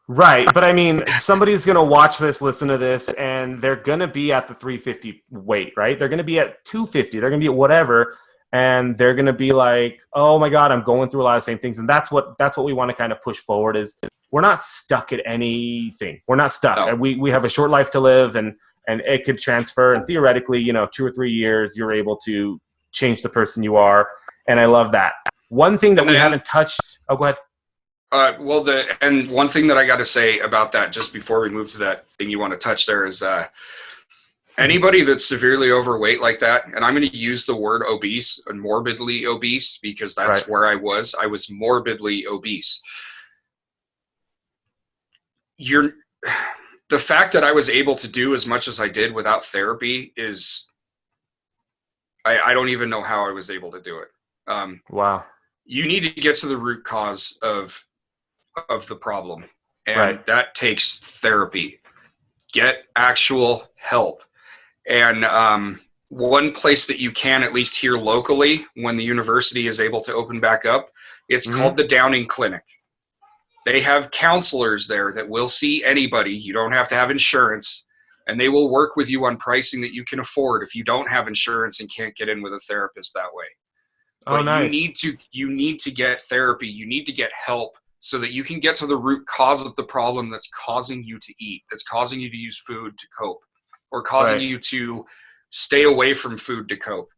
Right. But I mean, somebody's going to watch this, listen to this, and they're going to be at the 350 weight, right? They're going to be at 250. They're going to be at whatever. And they're going to be like, oh my God, I'm going through a lot of the same things. And that's what we want to kind of push forward is we're not stuck at anything. We're not stuck. No. We have a short life to live and it could transfer. And theoretically, 2 or 3 years, you're able to change the person you are. And I love that. One thing that we haven't touched. Oh, go ahead. And one thing that I got to say about that, just before we move to that thing you want to touch there is, anybody that's severely overweight like that, and I'm going to use the word obese and morbidly obese because that's right. where I was morbidly obese. The fact that I was able to do as much as I did without therapy is, I don't even know how I was able to do it. Wow. You need to get to the root cause of the problem. And right. that takes therapy. Get actual help. And one place that you can, at least here locally, when the university is able to open back up, it's called the Downing Clinic. They have counselors there that will see anybody. You don't have to have insurance. And they will work with you on pricing that you can afford if you don't have insurance and can't get in with a therapist that way. Oh, but nice. You need to get therapy. You need to get help so that you can get to the root cause of the problem that's causing you to eat, that's causing you to use food to cope, or causing you to stay away from food to cope.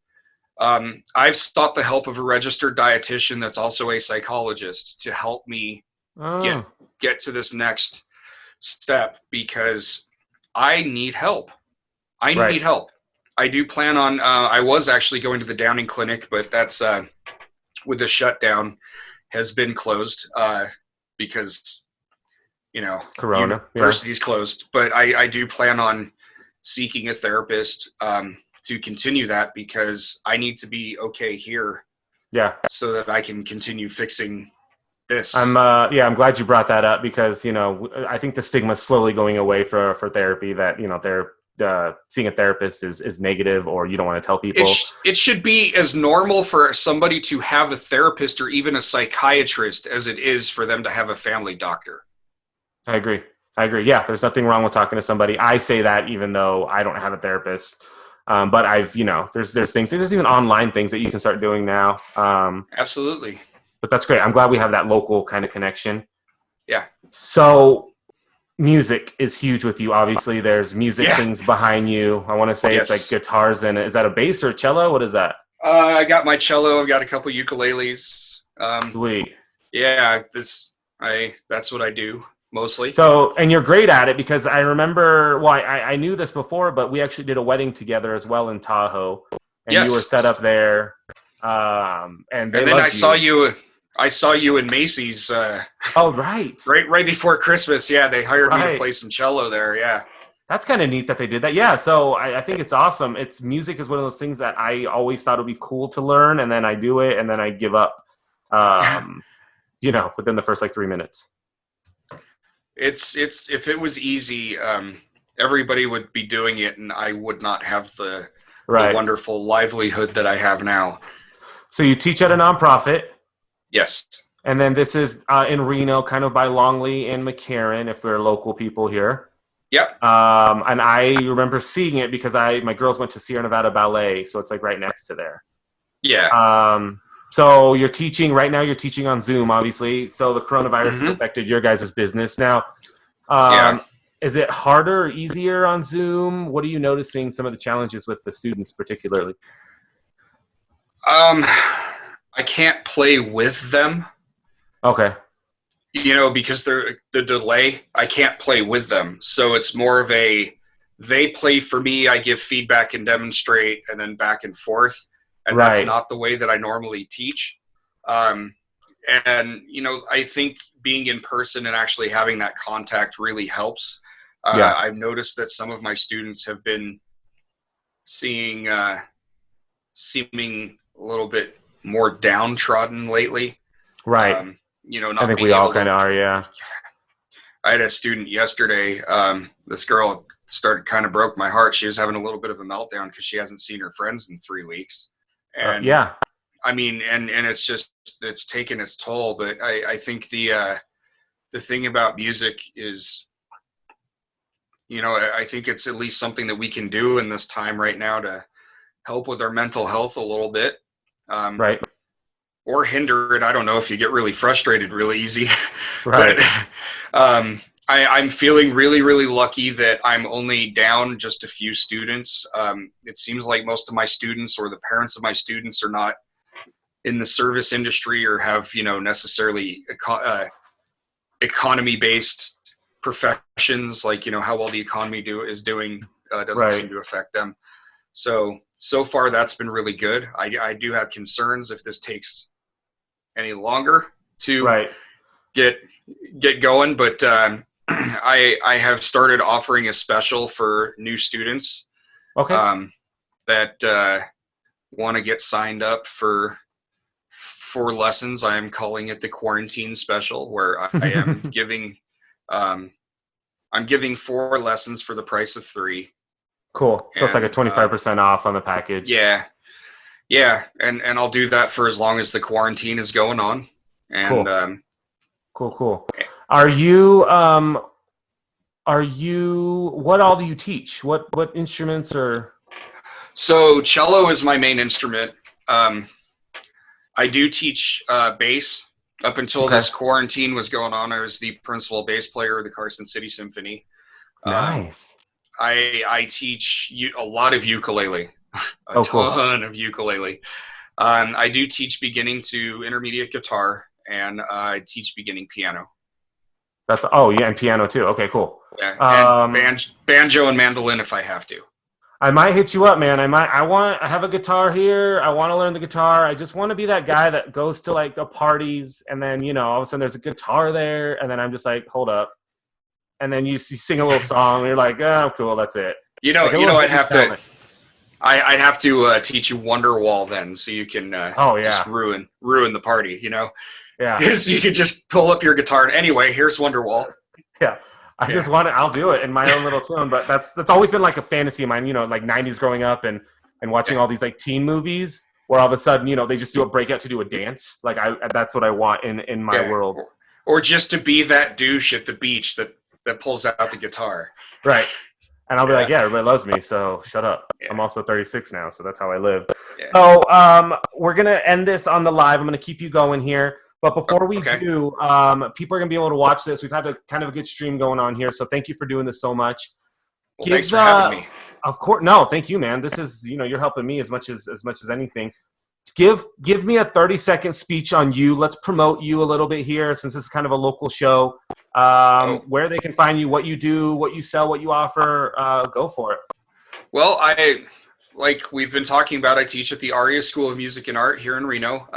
I've sought the help of a registered dietitian that's also a psychologist to help me get to this next step because I need help. I need help. I do plan on, I was actually going to the Downing Clinic, but that's, with the shutdown, has been closed because, Corona. University's closed. But I do plan on seeking a therapist to continue that because I need to be okay here. Yeah. So that I can continue fixing this. I'm glad you brought that up because, I think the stigma is slowly going away for therapy that, they're seeing a therapist is negative or you don't want to tell people. It should be as normal for somebody to have a therapist or even a psychiatrist as it is for them to have a family doctor. I agree. Yeah, there's nothing wrong with talking to somebody. I say that even though I don't have a therapist. But I've, there's things, there's even online things that you can start doing now. Absolutely. But that's great. I'm glad we have that local kind of connection. Yeah. So music is huge with you. Obviously there's music things behind you. I want to say it's like guitars and is that a bass or a cello? What is that? I got my cello. I've got a couple ukuleles. Sweet. Yeah, that's what I do mostly. So, and you're great at it because I remember, I knew this before, but we actually did a wedding together as well in Tahoe. and you were Yes. set up there, and they And then loved I saw you in Macy's Oh, right. right before Christmas. Yeah, they hired me to Right. play some cello there. Yeah. That's kind of neat that they did that. Yeah, so I think it's awesome. It's music is one of those things that I always thought would be cool to learn, and then I do it, and then I give up. Within the first like 3 minutes. It's if it was easy, everybody would be doing it, and I would not have the wonderful livelihood that I have now. So you teach at a nonprofit. Yes. And then this is in Reno, kind of by Longley and McCarran, if we're local people here. Yep. And I remember seeing it because my girls went to Sierra Nevada Ballet, so it's like right next to there. Yeah. So you're teaching right now. You're teaching on Zoom, obviously. So the coronavirus has affected your guys' business now. Is it harder or easier on Zoom? What are you noticing? Some of the challenges with the students, particularly. I can't play with them. Okay. Because the delay, I can't play with them. So it's more of they play for me, I give feedback and demonstrate, and then back and forth. And that's not the way that I normally teach. And, I think being in person and actually having that contact really helps. I've noticed that some of my students have been seeming a little bit more downtrodden lately. Right. Not I think we all kind of are, yeah. I had a student yesterday. This girl broke my heart. She was having a little bit of a meltdown because she hasn't seen her friends in 3 weeks. And I mean, and it's taken its toll. But I think the thing about music is, I think it's at least something that we can do in this time right now to help with our mental health a little bit. Right. Or hinder it. I don't know if you get really frustrated really easy. Right. But I'm feeling really, really lucky that I'm only down just a few students. It seems like most of my students or the parents of my students are not in the service industry or have, necessarily economy-based professions, like, how well the economy is doing doesn't seem to affect them. So far that's been really good. I do have concerns if this takes any longer to get going, but I have started offering a special for new students that want to get signed up for 4 lessons. I am calling it the quarantine special, where I am giving I'm giving 4 lessons for the price of 3. Cool. So it's like a 25% off on the package. Yeah, and I'll do that for as long as the quarantine is going on. And cool. Are you what all do you teach? What instruments are? So cello is my main instrument. I do teach bass. Up until this quarantine was going on, I was the principal bass player of the Carson City Symphony. Nice. I teach a lot of ukulele. A cool. ton of ukulele. I do teach beginning to intermediate guitar, and I teach beginning piano. And piano too. Okay, cool. Yeah, and banjo and mandolin if I have to. I might hit you up, man. I have a guitar here. I want to learn the guitar. I just want to be that guy that goes to like the parties, and then all of a sudden there's a guitar there, and then I'm just like, hold up, and then you sing a little song, and you're like, oh, cool, that's it. I'd have to. I'd have to teach you Wonderwall then, so you can just ruin the party, Yeah. Because you could just pull up your guitar and anyway, here's Wonderwall. Yeah. I'll do it in my own little tune, but that's always been like a fantasy of mine, like 90s growing up and watching all these like teen movies where all of a sudden, they just do a breakout to do a dance. Like that's what I want in my world. Or just to be that douche at the beach that pulls out the guitar. Right. And I'll be like, yeah, everybody loves me, so shut up. Yeah. I'm also 36 now, so that's how I live. Yeah. So we're going to end this on the live. I'm going to keep you going here. But before we do, people are going to be able to watch this. We've had a kind of a good stream going on here, so thank you for doing this so much. Well, thanks for having me. Of course. No, thank you, man. This is, you're helping me as much as anything. Give me a 30-second speech on you. Let's promote you a little bit here since this is kind of a local show. Where they can find you, what you do, what you sell, what you offer. Go for it. Well, like we've been talking about, I teach at the ARIA School of Music and Art here in Reno.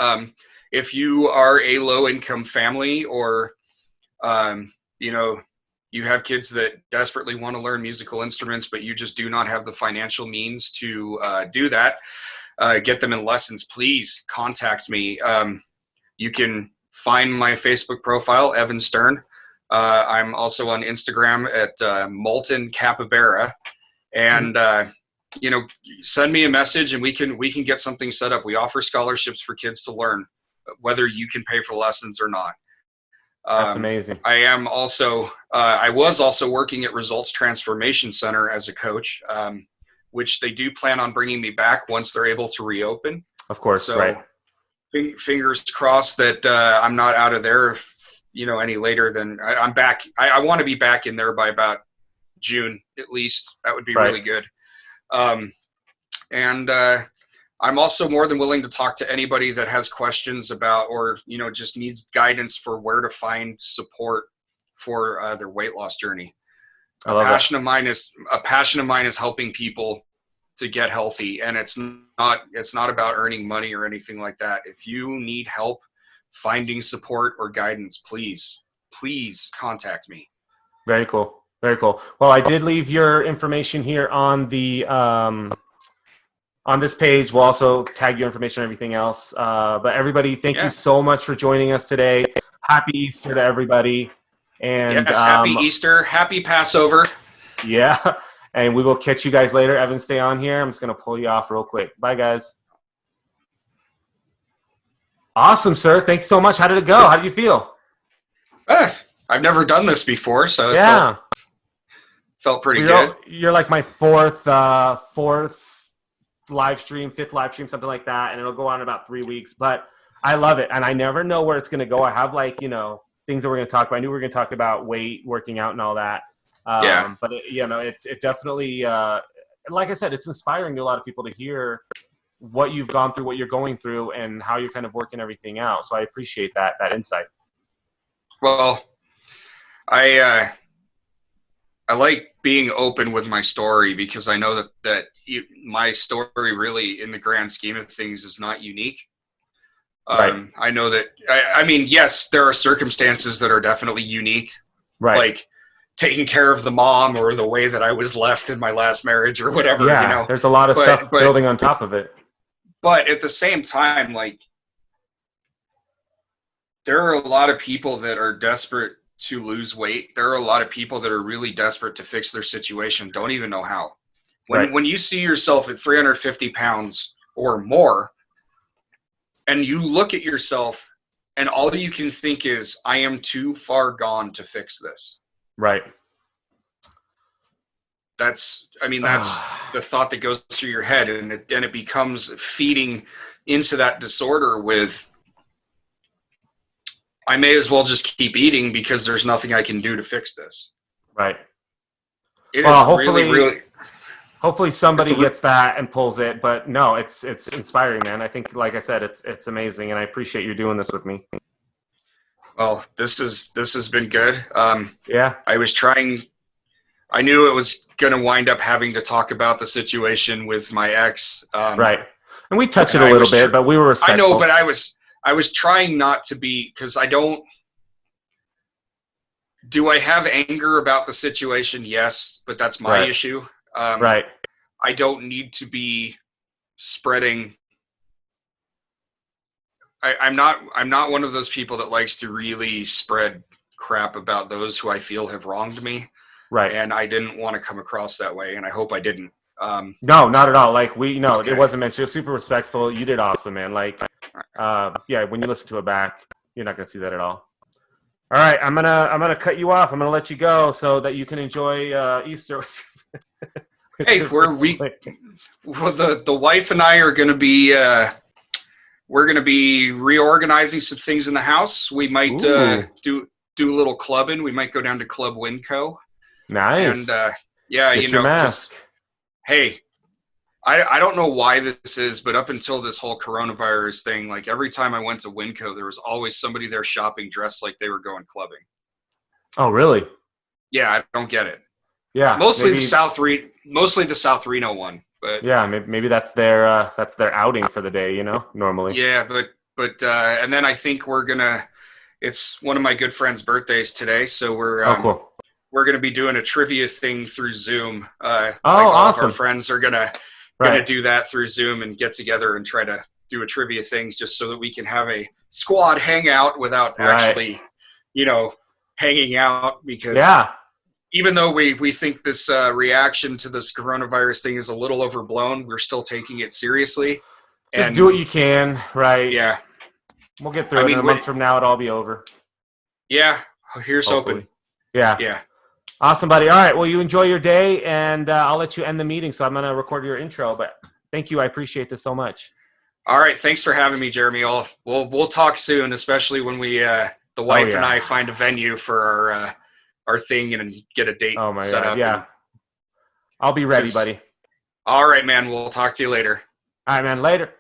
If you are a low-income family, or you know, you have kids that desperately want to learn musical instruments, but you just do not have the financial means to do that, get them in lessons, please contact me. You can find my Facebook profile, Evan Stern. I'm also on Instagram at Molten Capybara, and you know, send me a message and we can get something set up. We offer scholarships for kids to learn, whether you can pay for lessons or not. That's amazing. I am also I was also working at Results Transformation Center as a coach, which they do plan on bringing me back once they're able to reopen. Of course, so, right. Fingers crossed that I'm not out of there, you know, any later than I'm back. I want to be back in there by about June at least. That would be really good. And I'm also more than willing to talk to anybody that has questions about, or, you know, just needs guidance for where to find support for their weight loss journey. A passion of mine is helping people to get healthy, and it's not about earning money or anything like that. If you need help finding support or guidance, please contact me. Very cool. Very cool. Well, I did leave your information here on the on this page. We'll also tag your information and everything else. But everybody, thank you so much for joining us today. Happy Easter to everybody. And yes, happy Easter, happy Passover. Yeah, and we will catch you guys later. Evan, stay on here. I'm just going to pull you off real quick. Bye, guys. Awesome, sir. Thanks so much. How did it go? How did you feel? I've never done this before, so yeah. Felt pretty good. You're like my fourth live stream, fifth live stream, something like that, and it'll go on in about 3 weeks. But I love it, and I never know where it's going to go. I have, like, you know, things that we're going to talk about. I knew we were going to talk about weight, working out, and all that. But it definitely, like I said, it's inspiring to a lot of people to hear what you've gone through, what you're going through, and how you're kind of working everything out. So I appreciate that insight. Well, I like being open with my story, because I know that my story really, in the grand scheme of things, is not unique. Right. I know that, I mean, yes, there are circumstances that are definitely unique. Right. Like taking care of the mom, or the way that I was left in my last marriage, or whatever. Yeah, you know? There's a lot of stuff building on top of it. But at the same time, like, there are a lot of people that are desperate to lose weight. There are a lot of people that are really desperate to fix their situation, don't even know how. When you see yourself at 350 pounds or more, and you look at yourself and all you can think is, I am too far gone to fix this. Right. That's the thought that goes through your head, and it becomes feeding into that disorder with, I may as well just keep eating because there's nothing I can do to fix this. Right. It is hopefully somebody gets that and pulls it, but no, it's inspiring, man. I think, like I said, it's amazing, and I appreciate you doing this with me. Well, this has been good. Yeah. I knew it was going to wind up having to talk about the situation with my ex. Right. And we touched it a little bit, but we were respectful. I know, but I was trying not to be, because do I have anger about the situation? Yes, but that's my issue. Right. I don't need to be spreading. I'm not one of those people that likes to really spread crap about those who I feel have wronged me. Right. And I didn't want to come across that way, and I hope I didn't. No, not at all. Like, it wasn't meant. You're super respectful. You did awesome, man. Like, when you listen to it back, you're not going to see that at all. All right, I'm gonna cut you off. I'm gonna let you go so that you can enjoy Easter. Hey, the wife and I are gonna be we're gonna be reorganizing some things in the house. We might do a little clubbing. We might go down to Club Winco. Nice. And Get your mask. Hey, I don't know why this is, but up until this whole coronavirus thing, like, every time I went to Winco, there was always somebody there shopping dressed like they were going clubbing. Oh, really? Yeah, I don't get it. Yeah. Mostly the South Reno one. But Yeah, maybe that's their outing for the day, normally. yeah, but and then I think it's one of my good friend's birthdays today, so Oh, cool. we're gonna be doing a trivia thing through Zoom. Oh, Like all of our awesome. friends are gonna Right. do that through Zoom and get together and try to do a trivia thing just so that we can have a squad hangout without Right. actually, hanging out, because Yeah. even though we think this reaction to this coronavirus thing is a little overblown, we're still taking it seriously. Just do what you can, right? Yeah. We'll get through it. In a month from now, it'll all be over. Yeah. Here's Hopefully. hoping. Yeah. Yeah. Awesome, buddy. All right. Well, you enjoy your day, and I'll let you end the meeting. So I'm going to record your intro, but thank you. I appreciate this so much. All right. Thanks for having me, Jeremy. We'll talk soon, especially when the wife and I find a venue for our thing and get a date set up. Yeah. I'll be ready, buddy. All right, man. We'll talk to you later. All right, man. Later.